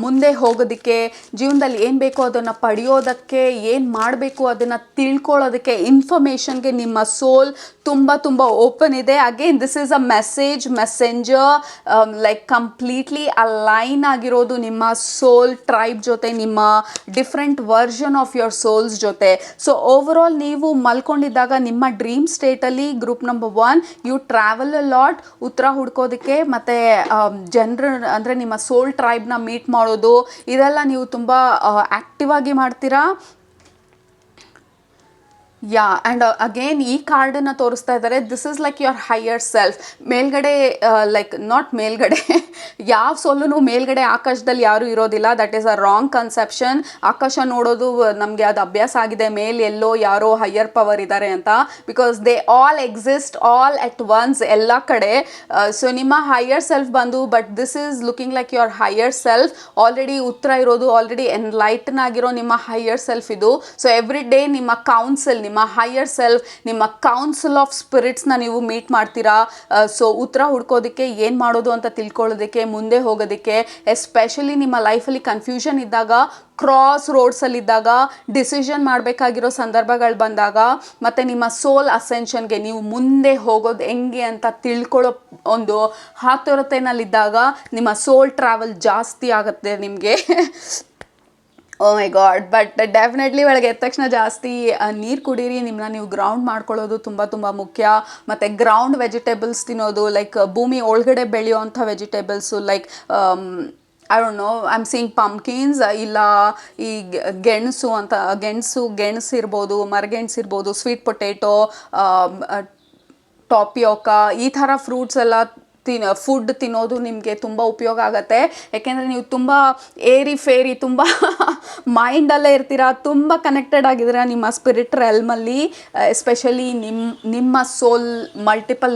ಮುಂದೆ ಹೋಗೋದಕ್ಕೆ, ಜೀವನದಲ್ಲಿ ಏನು ಬೇಕೋ ಅದನ್ನು ಪಡೆಯೋದಕ್ಕೆ, ಏನು ಮಾಡಬೇಕು ಅದನ್ನು ತಿಳ್ಕೊಳ್ಳೋದಕ್ಕೆ, ಇನ್ಫಾರ್ಮೇಷನ್ಗೆ ನಿಮ್ಮ ಸೋಲ್ ತುಂಬ ತುಂಬ ಓಪನ್ ಇದೆ. Again this is a messenger, like completely align ಆಗಿರೋದು ನಿಮ್ಮ ಸೋಲ್ ಟ್ರೈಬ್ ಜೊತೆ, ನಿಮ್ಮ different version of your souls ಜೊತೆ. ಸೊ ಓವರ್ ಆಲ್ ನೀವು ಮಲ್ಕೊಂಡಿದ್ದಾಗ ನಿಮ್ಮ ಡ್ರೀಮ್ ಸ್ಟೇಟಲ್ಲಿ group number 1 you travel a lot, ಉತ್ತರ ಹುಡ್ಕೋದಕ್ಕೆ, ಮತ್ತು ಜನರು ಅಂದರೆ ನಿಮ್ಮ ಸೋಲ್ ಟ್ರೈಬ್ನ ಮೀಟ್ ಮಾಡೋದು, ಇದೆಲ್ಲ ನೀವು ತುಂಬ ಆ್ಯಕ್ಟಿವ್ ಆಗಿ ಮಾಡ್ತೀರಾ. ಯಾ, ಆ್ಯಂಡ್ ಅಗೇನ್ ಈ ಕಾರ್ಡನ್ನು ತೋರಿಸ್ತಾ ಇದ್ದಾರೆ. This is like your higher self. ಮೇಲ್ಗಡೆ, ಲೈಕ್ ನಾಟ್ ಮೇಲ್ಗಡೆ, ಯಾವ ಸೋಲು ಮೇಲ್ಗಡೆ ಆಕಾಶದಲ್ಲಿ ಯಾರೂ ಇರೋದಿಲ್ಲ. That is a wrong conception. ಆಕಾಶ ನೋಡೋದು ನಮಗೆ ಅದು ಅಭ್ಯಾಸ ಆಗಿದೆ, ಮೇಲೆ ಎಲ್ಲೋ ಯಾರೋ ಹೈಯರ್ ಪವರ್ ಇದ್ದಾರೆ ಅಂತ. Because they all exist all at once, ಎಲ್ಲ ಕಡೆ. ಸೊ ನಿಮ್ಮ ಹೈಯರ್ ಸೆಲ್ಫ್ ಬಂದು, but this is looking like your higher self. Already ಉತ್ತರ ಇರೋದು, ಆಲ್ರೆಡಿ ಎನ್ಲೈಟನ್ ಆಗಿರೋ ನಿಮ್ಮ ಹೈಯರ್ ಸೆಲ್ಫ್ ಇದು. ಸೊ ಎವ್ರಿ ಡೇ ನಿಮ್ಮ ಕೌನ್ಸಿಲ್, ನಿಮ್ಮ ಹೈಯರ್ ಸೆಲ್ಫ್, ನಿಮ್ಮ ಕೌನ್ಸಿಲ್ ಆಫ್ ಸ್ಪಿರಿಟ್ಸ್ನ ನೀವು ಮೀಟ್ ಮಾಡ್ತೀರಾ. ಸೊ ಉತ್ತರ ಹುಡ್ಕೋದಕ್ಕೆ, ಏನು ಮಾಡೋದು ಅಂತ ತಿಳ್ಕೊಳ್ಳೋದಕ್ಕೆ, ಮುಂದೆ ಹೋಗೋದಕ್ಕೆ, ಎಸ್ಪೆಷಲಿ ನಿಮ್ಮ ಲೈಫಲ್ಲಿ ಕನ್ಫ್ಯೂಷನ್ ಇದ್ದಾಗ, ಕ್ರಾಸ್ ರೋಡ್ಸಲ್ಲಿದ್ದಾಗ, ಡಿಸಿಷನ್ ಮಾಡಬೇಕಾಗಿರೋ ಸಂದರ್ಭಗಳು ಬಂದಾಗ, ಮತ್ತು ನಿಮ್ಮ ಸೋಲ್ ಅಸೆನ್ಷನ್ಗೆ, ನೀವು ಮುಂದೆ ಹೋಗೋದು ಹೆಂಗೆ ಅಂತ ತಿಳ್ಕೊಳ್ಳೋ ಒಂದು ಹಾತೊರತೆನಲ್ಲಿದ್ದಾಗ, ನಿಮ್ಮ ಸೋಲ್ ಟ್ರಾವೆಲ್ ಜಾಸ್ತಿ ಆಗುತ್ತೆ ನಿಮಗೆ. ಓ ಮೈ ಗಾಡ್. ಬಟ್ ಡೆಫಿನೆಟ್ಲಿ ಬೆಳಗ್ಗೆ ಎದ್ದ ತಕ್ಷಣ ಜಾಸ್ತಿ ನೀರು ಕುಡೀರಿ. ನಿಮ್ಮನ್ನ ನೀವು ಗ್ರೌಂಡ್ ಮಾಡ್ಕೊಳ್ಳೋದು ತುಂಬ ತುಂಬ ಮುಖ್ಯ. ಮತ್ತು ಗ್ರೌಂಡ್ ವೆಜಿಟೇಬಲ್ಸ್ ತಿನ್ನೋದು, ಲೈಕ್ ಭೂಮಿ ಒಳಗಡೆ ಬೆಳೆಯೋವಂಥ vegetables, like I don't know, I am seeing pumpkins, ಇಲ್ಲ ಈ ಗೆಣಸು ಇರ್ಬೋದು, ಮರಗೆಣಸು ಇರ್ಬೋದು, ಸ್ವೀಟ್ ಪೊಟೇಟೊ, ಟಾಪಿಯೋಕಾ, ಈ ಥರ ಫ್ರೂಟ್ಸ್ ಎಲ್ಲ ಫುಡ್ ತಿನ್ನೋದು ನಿಮಗೆ ತುಂಬ ಉಪಯೋಗ ಆಗುತ್ತೆ. ಯಾಕೆಂದರೆ ನೀವು ತುಂಬ ಏರಿ ಫೇರಿ, ತುಂಬ ಮೈಂಡಲ್ಲೇ ಇರ್ತೀರ, ತುಂಬ ಕನೆಕ್ಟೆಡ್ ಆಗಿದ್ದೀರಾ ನಿಮ್ಮ ಸ್ಪಿರಿಟ್ ರೆಲ್ಮಲ್ಲಿ. ಎಸ್ಪೆಷಲಿ ನಿಮ್ಮ soul multiple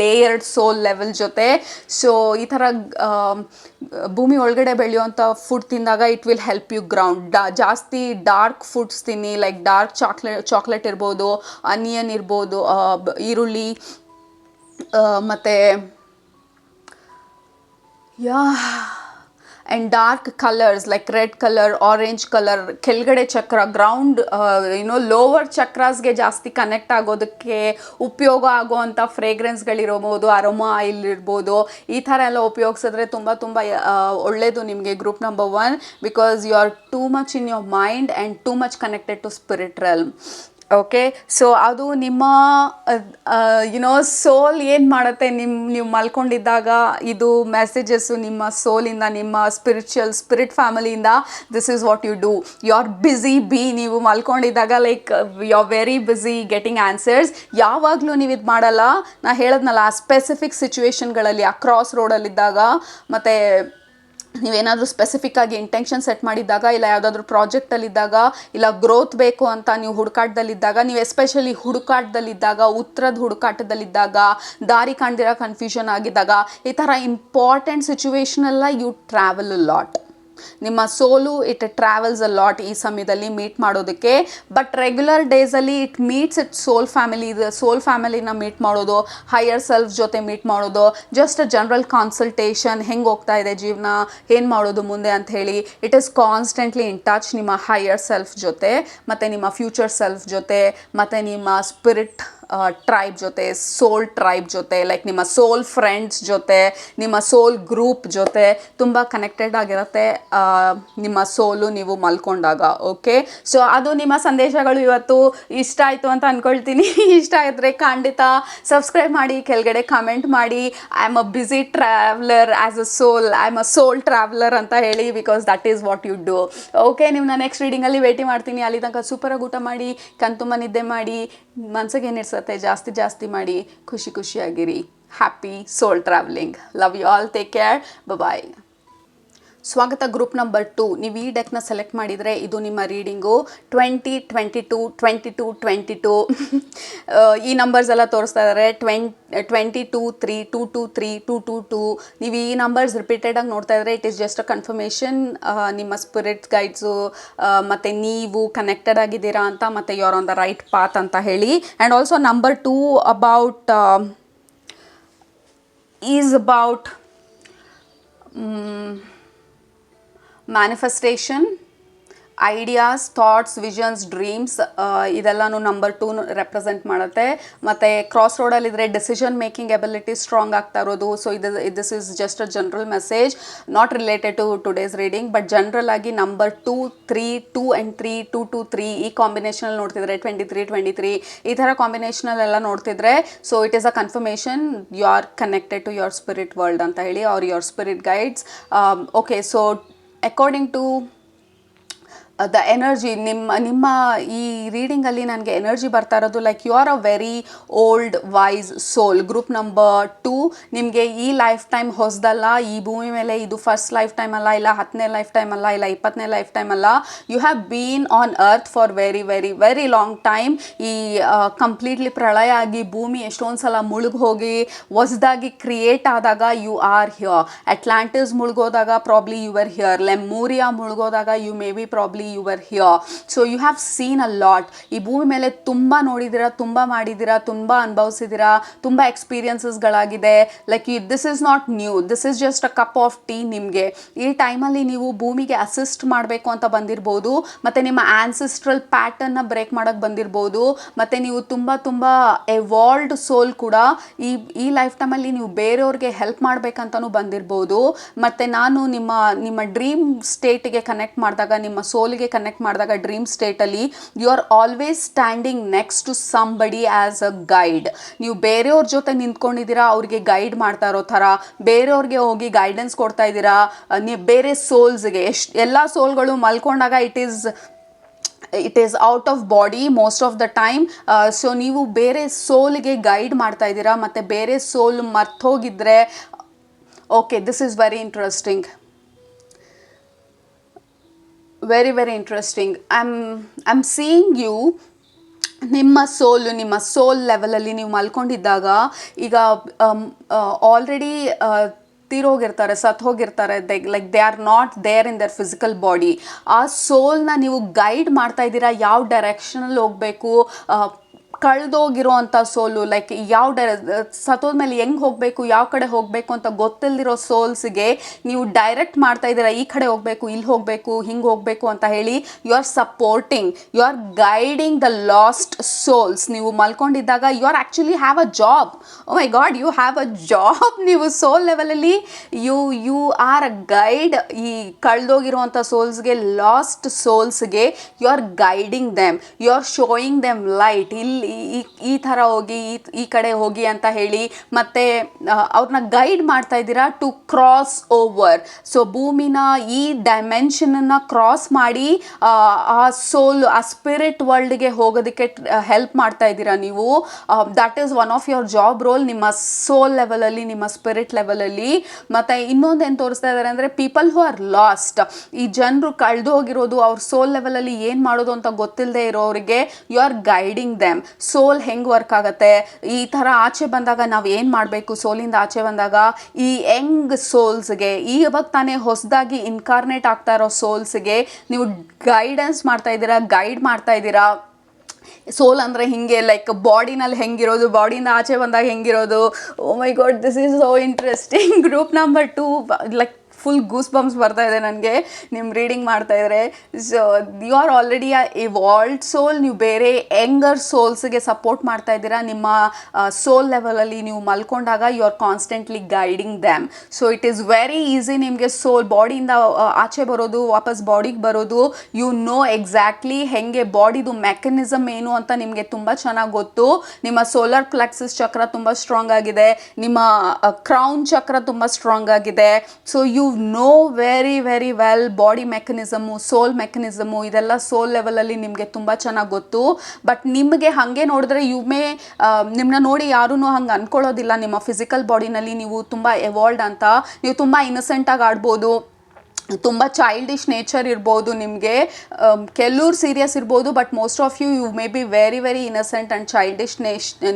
layered soul level ಜೊತೆ. ಸೊ ಈ ಥರ ಭೂಮಿ ಒಳಗಡೆ ಬೆಳೆಯುವಂಥ ಫುಡ್ ತಿಂದಾಗ it will help you ground. ಜಾಸ್ತಿ ಡಾರ್ಕ್ ಫುಡ್ಸ್ ತಿನ್ನಿ, ಲೈಕ್ ಡಾರ್ಕ್ ಚಾಕ್ಲೇಟ್ ಇರ್ಬೋದು, ಆನಿಯನ್ ಇರ್ಬೋದು, ಈರುಳ್ಳಿ, ಮತ್ತು and dark colours like red colour, orange colour, ಕೆಳಗಡೆ ಚಕ್ರ, ಗ್ರೌಂಡ್ ಲೋವರ್ ಚಕ್ರಾಸ್ಗೆ ಜಾಸ್ತಿ ಕನೆಕ್ಟ್ ಆಗೋದಕ್ಕೆ ಉಪಯೋಗ ಆಗೋವಂಥ ಫ್ರೇಗ್ರೆನ್ಸ್ಗಳಿರ್ಬೋದು, ಅರೋಮಾ ಆಯಿಲ್ ಇರ್ಬೋದು, ಈ ಥರ ಎಲ್ಲ ಉಪಯೋಗಿಸಿದ್ರೆ ತುಂಬ ತುಂಬ ಒಳ್ಳೆಯದು ನಿಮಗೆ group number 1. Because you are too much in your mind and too much connected to spirit realm. Okay, so ಅದು ನಿಮ್ಮ ಸೋಲ್ ಏನು ಮಾಡುತ್ತೆ, ನೀವು ಮಲ್ಕೊಂಡಿದ್ದಾಗ ಇದು ಮೆಸೇಜಸ್ಸು ನಿಮ್ಮ ಸೋಲಿಂದ, ನಿಮ್ಮ ಸ್ಪಿರಿಟ್ ಫ್ಯಾಮಿಲಿಯಿಂದ. This is what you do. You are busy ನೀವು ಮಲ್ಕೊಂಡಿದ್ದಾಗ, like you are very busy getting answers. ಯಾವಾಗಲೂ ನೀವು ಇದು ಮಾಡಲ್ಲ. ನಾ ಹೇಳಿದ್ನಲ್ಲ, ಆ ಸ್ಪೆಸಿಫಿಕ್ ಸಿಚುವೇಶನ್ಗಳಲ್ಲಿ, ಆ ಕ್ರಾಸ್ ರೋಡಲ್ಲಿದ್ದಾಗ, ಮತ್ತು ನೀವೇನಾದರೂ ಸ್ಪೆಸಿಫಿಕ್ ಆಗಿ ಇಂಟೆನ್ಷನ್ ಸೆಟ್ ಮಾಡಿದ್ದಾಗ, ಇಲ್ಲ ಯಾವುದಾದ್ರೂ ಪ್ರಾಜೆಕ್ಟಲ್ಲಿದ್ದಾಗ, ಇಲ್ಲ ಗ್ರೋತ್ ಬೇಕು ಅಂತ ನೀವು ಹುಡುಕಾಟದಲ್ಲಿದ್ದಾಗ, ನೀವು ಎಸ್ಪೆಷಲಿ ಹುಡುಕಾಟದಲ್ಲಿದ್ದಾಗ, ಉತ್ತರದ ಹುಡುಕಾಟದಲ್ಲಿದ್ದಾಗ, ದಾರಿ ಕಾಣ್ದಿರೋ ಕನ್ಫ್ಯೂಷನ್ ಆಗಿದ್ದಾಗ, ಈ ಥರ ಇಂಪಾರ್ಟೆಂಟ್ ಸಿಚುವೇಶನೆಲ್ಲ ಯು ಟ್ರಾವೆಲ್ ಅ ಲಾಟ್. ನಿಮ್ಮ soul it travels a lot ಈ ಸಮಯದಲ್ಲಿ ಮೀಟ್ ಮಾಡೋದಕ್ಕೆ. ಬಟ್ ರೆಗ್ಯುಲರ್ ಡೇಸಲ್ಲಿ ಇಟ್ ಮೀಟ್ಸ್ ಇಟ್ ಸೋಲ್ ಫ್ಯಾಮಿಲಿನ ಮೀಟ್ ಮಾಡೋದು, ಹೈಯರ್ ಸೆಲ್ಫ್ ಜೊತೆ ಮೀಟ್ ಮಾಡೋದು, ಜಸ್ಟ್ ಜನರಲ್ ಕಾನ್ಸಲ್ಟೇಷನ್, ಹೆಂಗೆ ಹೋಗ್ತಾ ಇದೆ ಜೀವನ, ಏನು ಮಾಡೋದು ಮುಂದೆ ಅಂತ ಹೇಳಿ. It is constantly in touch ನಿಮ್ಮ ಹೈಯರ್ ಸೆಲ್ಫ್ ಜೊತೆ, ಮತ್ತು ನಿಮ್ಮ ಫ್ಯೂಚರ್ ಸೆಲ್ಫ್ ಜೊತೆ, ಮತ್ತು ನಿಮ್ಮ ಸ್ಪಿರಿಟ್ ಟ್ರೈಬ್ ಜೊತೆ, ಸೋಲ್ ಟ್ರೈಬ್ ಜೊತೆ, ಲೈಕ್ ನಿಮ್ಮ ಸೋಲ್ ಫ್ರೆಂಡ್ಸ್ ಜೊತೆ, ನಿಮ್ಮ ಸೋಲ್ ಗ್ರೂಪ್ ಜೊತೆ ತುಂಬ ಕನೆಕ್ಟೆಡ್ ಆಗಿರುತ್ತೆ ನಿಮ್ಮ ಸೋಲು ನೀವು ಮಲ್ಕೊಂಡಾಗ. ಓಕೆ, ಸೊ ಅದು ನಿಮ್ಮ ಸಂದೇಶಗಳು ಇವತ್ತು. ಇಷ್ಟ ಆಯಿತು ಅಂತ ಅಂದ್ಕೊಳ್ತೀನಿ. ಇಷ್ಟ ಆಗಿದ್ರೆ ಖಂಡಿತ ಸಬ್ಸ್ಕ್ರೈಬ್ ಮಾಡಿ, ಕೆಳಗಡೆ ಕಮೆಂಟ್ ಮಾಡಿ I am a busy traveller as a soul, I am a soul traveller ಅಂತ ಹೇಳಿ, because that is what you do. Okay, ನಿಮ್ಮನ್ನ ನೆಕ್ಸ್ಟ್ ರೀಡಿಂಗಲ್ಲಿ ಭೇಟಿ ಮಾಡ್ತೀನಿ. ಅಲ್ಲಿ ತನಕ ಸೂಪರಾಗಿ ಊಟ ಮಾಡಿ, ಕಣ್ತುಂಬ ನಿದ್ದೆ ಮಾಡಿ, ಮನಸ್ಸಿಗೆ ಏನಿರ್ಸತ್ತೆ ಜಾಸ್ತಿ ಮಾಡಿ, ಖುಷಿಯಾಗಿರಿ. Happy soul travelling. Love you all. Take care. Bye. ಸ್ವಾಗತ ಗ್ರೂಪ್ ನಂಬರ್ 2. ನೀವು ಈ ಡೆಕ್ನ ಸೆಲೆಕ್ಟ್ ಮಾಡಿದರೆ ಇದು ನಿಮ್ಮ ರೀಡಿಂಗು 20, 22, 22, 22. ಈ ನಂಬರ್ಸ್ ಎಲ್ಲ ತೋರಿಸ್ತಾ ಇದ್ದಾರೆ. 22, 3, 2, 3, 2, 2. ನೀವು ಈ ನಂಬರ್ಸ್ ರಿಪೀಟೆಡಾಗಿ ನೋಡ್ತಾ ಇದ್ದರೆ it is just a confirmation ನಿಮ್ಮ ಸ್ಪಿರಿಟ್ ಗೈಡ್ಸು ಮತ್ತು ನೀವು ಕನೆಕ್ಟೆಡ್ ಆಗಿದ್ದೀರಾ ಅಂತ, ಮತ್ತು you are on the right path ಅಂತ ಹೇಳಿ. And also number 2 about is about manifestation, ideas, thoughts, visions, dreams, ಇದೆಲ್ಲನೂ ನಂಬರ್ 2 ರೆಪ್ರೆಸೆಂಟ್ ಮಾಡುತ್ತೆ. ಮತ್ತು ಕ್ರಾಸ್ ರೋಡಲ್ಲಿದ್ದರೆ ಡಿಸಿಷನ್ ಮೇಕಿಂಗ್ ಎಬಿಲಿಟಿ ಸ್ಟ್ರಾಂಗ್ ಆಗ್ತಾ ಇರೋದು. So this is just a general message, not related to today's reading, but general ಆಗಿ ನಂಬರ್ 2, 3, 2 ಆ್ಯಂಡ್ 3, 2, 2, 3 ಈ ಕಾಂಬಿನೇಷನಲ್ಲಿ ನೋಡ್ತಿದ್ರೆ 23, 23 ಈ ಥರ ಕಾಂಬಿನೇಷನಲ್ಲೆಲ್ಲ ನೋಡ್ತಿದ್ರೆ, so it is a confirmation you are connected to your spirit world ಅಂತ ಹೇಳಿ, or your spirit guides. Okay, so according to the energy, ನಿಮ್ಮ ಈ ರೀಡಿಂಗಲ್ಲಿ ನನಗೆ ಎನರ್ಜಿ ಬರ್ತಾ ಇರೋದು like you are a very old wise soul. Group number 2 ನಿಮಗೆ ಈ ಲೈಫ್ ಟೈಮ್ ಹೊಸದಲ್ಲ, ಈ ಭೂಮಿ ಮೇಲೆ ಇದು ಫಸ್ಟ್ ಲೈಫ್ ಟೈಮ್ ಅಲ್ಲ, ಇಲ್ಲ 10ನೇ ಲೈಫ್ ಟೈಮ್ ಅಲ್ಲ, ಇಲ್ಲ 20ನೇ ಲೈಫ್ ಟೈಮ್ ಅಲ್ಲ. You have been on earth for very very very long time. ಈ ಕಂಪ್ಲೀಟ್ಲಿ ಪ್ರಳಯ ಆಗಿ ಭೂಮಿ ಎಷ್ಟೊಂದು ಸಲ ಮುಳುಗಿ ಹೋಗಿ ಹೊಸದಾಗಿ ಕ್ರಿಯೇಟ್ ಆದಾಗ ಯು ಆರ್ ಹಿಯರ್. ಅಟ್ಲಾಂಟಿಸ್ ಮುಳುಗೋದಾಗ probably you are here. Lemuria ಮುಳುಗೋದಾಗ you may be probably you were here. So you have seen a lot. ಈ ಭೂಮಿ ಮೇಲೆ ತುಂಬ ನೋಡಿದ್ದೀರಾ, ತುಂಬ ಮಾಡಿದ್ದೀರಾ, ತುಂಬ ಅನುಭವಿಸಿದ್ದೀರಾ, ತುಂಬ ಎಕ್ಸ್ಪೀರಿಯನ್ಸಸ್ಗಳಾಗಿದೆ. Like this is not new, this is just a cup of tea. ನಿಮಗೆ ಈ ಟೈಮಲ್ಲಿ ನೀವು ಭೂಮಿಗೆ ಅಸಿಸ್ಟ್ ಮಾಡಬೇಕು ಅಂತ ಬಂದಿರ್ಬೋದು, ಮತ್ತು ನಿಮ್ಮ ಆನ್ಸಿಸ್ಟ್ರಲ್ ಪ್ಯಾಟರ್ನ್ನ ಬ್ರೇಕ್ ಮಾಡೋಕ್ಕೆ ಬಂದಿರ್ಬೋದು, ಮತ್ತು ನೀವು ತುಂಬ ಎವಾಲ್ವ್ಡ್ ಸೋಲ್ ಕೂಡ ಈ ಲೈಫ್ ಟೈಮಲ್ಲಿ ನೀವು ಬೇರೆಯವ್ರಿಗೆ ಹೆಲ್ಪ್ ಮಾಡಬೇಕಂತನೂ ಬಂದಿರ್ಬೋದು. ಮತ್ತು ನಾನು ನಿಮ್ಮ ಡ್ರೀಮ್ ಸ್ಟೇಟಿಗೆ ಕನೆಕ್ಟ್ ಮಾಡಿದಾಗ, ನಿಮ್ಮ ಸೋಲ್ ಕನೆಕ್ಟ್ ಮಾಡಿದಾಗ ಡ್ರೀಮ್ ಸ್ಟೇಟಲ್ಲಿ you are always standing next to somebody as a guide. ನೀವು ಬೇರೆಯವ್ರ ಜೊತೆ ನಿಂತ್ಕೊಂಡಿದ್ದೀರಾ, ಅವ್ರಿಗೆ ಗೈಡ್ ಮಾಡ್ತಾ ಇರೋ ಥರ ಬೇರೆಯವ್ರಿಗೆ ಹೋಗಿ ಗೈಡೆನ್ಸ್ ಕೊಡ್ತಾ ಇದ್ದೀರಾ. ನೀವು ಬೇರೆ ಸೋಲ್ಸ್ಗೆ ಎಲ್ಲ ಸೋಲ್ಗಳು ಮಲ್ಕೊಂಡಾಗ it is out of body most of the time. So ನೀವು ಬೇರೆ ಸೋಲ್ಗೆ ಗೈಡ್ ಮಾಡ್ತಾ ಇದ್ದೀರಾ, ಮತ್ತು ಬೇರೆ ಸೋಲ್ ಮರ್ತೋಗಿದ್ರೆ okay, this is very interesting, very very interesting. I am seeing you, ನಿಮ್ಮ ಸೋಲ್ ಲೆವೆಲಲ್ಲಿ ನೀವು ಮಲ್ಕೊಂಡಿದ್ದಾಗ, ಈಗ ಆಲ್ರೆಡಿ ತೀರೋಗಿರ್ತಾರೆ, ಹೋಗಿರ್ತಾರೆ, like they are not there in their physical body. ಆ ಸೋಲ್ನ ನೀವು ಗೈಡ್ ಮಾಡ್ತಾ ಇದ್ದೀರಾ, ಯಾವ ಡೈರೆಕ್ಷನಲ್ಲಿ ಹೋಗಬೇಕು, ಕಳೆದೋಗಿರೋ ಅಂಥ ಸೋಲು, ಲೈಕ್ ಸತ್ತೋದ್ಮೇಲೆ ಹೆಂಗೆ ಹೋಗಬೇಕು, ಯಾವ ಕಡೆ ಹೋಗಬೇಕು ಅಂತ ಗೊತ್ತಿಲ್ಲದಿರೋ ಸೋಲ್ಸ್ಗೆ ನೀವು ಡೈರೆಕ್ಟ್ ಮಾಡ್ತಾ ಇದ್ದೀರಾ, ಈ ಕಡೆ ಹೋಗಬೇಕು, ಇಲ್ಲಿ ಹೋಗಬೇಕು, ಹಿಂಗೆ ಹೋಗಬೇಕು ಅಂತ ಹೇಳಿ. You are supporting, you are guiding the lost souls. ನೀವು ಮಲ್ಕೊಂಡಿದ್ದಾಗ you are actually have a job. Oh my God, you have a job. ನೀವು ಸೋಲ್ ಲೆವೆಲಲ್ಲಿ ಯು ಆರ್ ಅ ಗೈಡ್. ಈ ಕಳೆದೋಗಿರುವಂಥ ಸೋಲ್ಸ್ಗೆ, ಲಾಸ್ಟ್ ಸೋಲ್ಸ್ಗೆ you are guiding them, you are showing them light. ಈ ಥರ ಹೋಗಿ ಈ ಕಡೆ ಹೋಗಿ ಅಂತ ಹೇಳಿ, ಮತ್ತು ಅವ್ರನ್ನ ಗೈಡ್ ಮಾಡ್ತಾ ಇದ್ದೀರಾ ಟು ಕ್ರಾಸ್ ಓವರ್. ಸೊ ಭೂಮಿನ ಈ ಡೈಮೆನ್ಷನನ್ನು ಕ್ರಾಸ್ ಮಾಡಿ ಆ ಸೋಲ್, ಆ ಸ್ಪಿರಿಟ್ ವರ್ಲ್ಡ್ಗೆ ಹೋಗೋದಕ್ಕೆ ಹೆಲ್ಪ್ ಮಾಡ್ತಾ ಇದ್ದೀರಾ ನೀವು. That is one of your job roll, ನಿಮ್ಮ ಸೋಲ್ ಲೆವೆಲಲ್ಲಿ, ನಿಮ್ಮ ಸ್ಪಿರಿಟ್ ಲೆವೆಲಲ್ಲಿ. ಮತ್ತು ಇನ್ನೊಂದೇನು ತೋರಿಸ್ತಾ ಇದ್ದಾರೆ ಅಂದರೆ, ಪೀಪಲ್ ಹೂ ಆರ್ ಲಾಸ್ಟ್, ಈ ಜನರು ಕಳೆದು ಹೋಗಿರೋದು, ಅವ್ರ ಸೋಲ್ ಲೆವೆಲಲ್ಲಿ ಏನು ಮಾಡೋದು ಅಂತ ಗೊತ್ತಿಲ್ಲದೆ ಇರೋರಿಗೆ ಯು ಆರ್ ಗೈಡಿಂಗ್ ದೆಮ್. ಸೋಲ್ ಹೆಂಗೆ ವರ್ಕ್ ಆಗುತ್ತೆ, ಈ ಥರ ಆಚೆ ಬಂದಾಗ ನಾವು ಏನು ಮಾಡಬೇಕು, ಸೋಲಿಂದ ಆಚೆ ಬಂದಾಗ ಈ ಯಂಗ್ ಸೋಲ್ಸ್ಗೆ, ಇವಾಗ ತಾನೇ ಹೊಸದಾಗಿ ಇನ್ಕಾರ್ನೇಟ್ ಆಗ್ತಾ ಇರೋ ಸೋಲ್ಸ್ಗೆ ನೀವು ಗೈಡೆನ್ಸ್ ಮಾಡ್ತಾ ಇದ್ದೀರಾ, ಗೈಡ್ ಮಾಡ್ತಾ ಇದ್ದೀರಾ. ಸೋಲ್ ಅಂದರೆ ಹಿಂಗೆ ಲೈಕ್ ಬಾಡಿನಲ್ಲಿ ಹೆಂಗಿರೋದು, ಬಾಡಿಯಿಂದ ಆಚೆ ಬಂದಾಗ ಹೆಂಗಿರೋದು. Oh my God, this is so interesting. Group number 2 like full goose bumps ಬರ್ತಾ ಇದೆ ನನಗೆ ನಿಮ್ಮ ರೀಡಿಂಗ್ ಮಾಡ್ತಾಯಿದ್ರೆ. So you are already evolved soul, ನೀವು ಬೇರೆ ಯಂಗರ್ ಸೋಲ್ಸ್ಗೆ ಸಪೋರ್ಟ್ ಮಾಡ್ತಾ ಇದ್ದೀರಾ. ನಿಮ್ಮ ಸೋಲ್ ಲೆವೆಲಲ್ಲಿ ನೀವು ಮಲ್ಕೊಂಡಾಗ you are constantly guiding them. So it is very easy ನಿಮಗೆ ಸೋಲ್ ಬಾಡಿಯಿಂದ ಆಚೆ ಬರೋದು, ವಾಪಸ್ ಬಾಡಿಗೆ ಬರೋದು. ಯು ನೋ ಎಕ್ಸಾಕ್ಟ್ಲಿ ಹೆಂಗೆ ಬಾಡಿದು ಮೆಕ್ಯಾನಿಸಮ್ ಏನು ಅಂತ ನಿಮಗೆ ತುಂಬ ಚೆನ್ನಾಗಿ ಗೊತ್ತು. ನಿಮ್ಮ ಸೋಲಾರ್ ಪ್ಲೆಕ್ಸಸ್ ಚಕ್ರ ತುಂಬ ಸ್ಟ್ರಾಂಗ್ ಆಗಿದೆ, ನಿಮ್ಮ ಕ್ರೌನ್ ಚಕ್ರ ತುಂಬ ಸ್ಟ್ರಾಂಗ್ ಆಗಿದೆ. So you know very very well body mechanism, soul mechanism, ಇದೆಲ್ಲ ಸೋಲ್ ಲೆವೆಲಲ್ಲಿ ನಿಮಗೆ ತುಂಬ ಚೆನ್ನಾಗಿ ಗೊತ್ತು. ಬಟ್ ನಿಮಗೆ ಹಾಗೆ ನೋಡಿದ್ರೆ ನಿಮ್ಮನ್ನ ನೋಡಿ ಯಾರೂ ಹಂಗೆ ಅಂದ್ಕೊಳ್ಳೋದಿಲ್ಲ. ನಿಮ್ಮ ಫಿಸಿಕಲ್ ಬಾಡಿನಲ್ಲಿ ನೀವು ತುಂಬ ಎವಾಲ್ವ್ಡ್ ಅಂತ, ನೀವು ತುಂಬ ಇನ್ನಸೆಂಟಾಗಿ ಆಡ್ಬೋದು, ತುಂಬ ಚೈಲ್ಡಿಶ್ ನೇಚರ್ ಇರ್ಬೋದು ನಿಮಗೆ. ಕೆಲವ್ರು ಸೀರಿಯಸ್ ಇರ್ಬೋದು, but most of you may be very very innocent and childish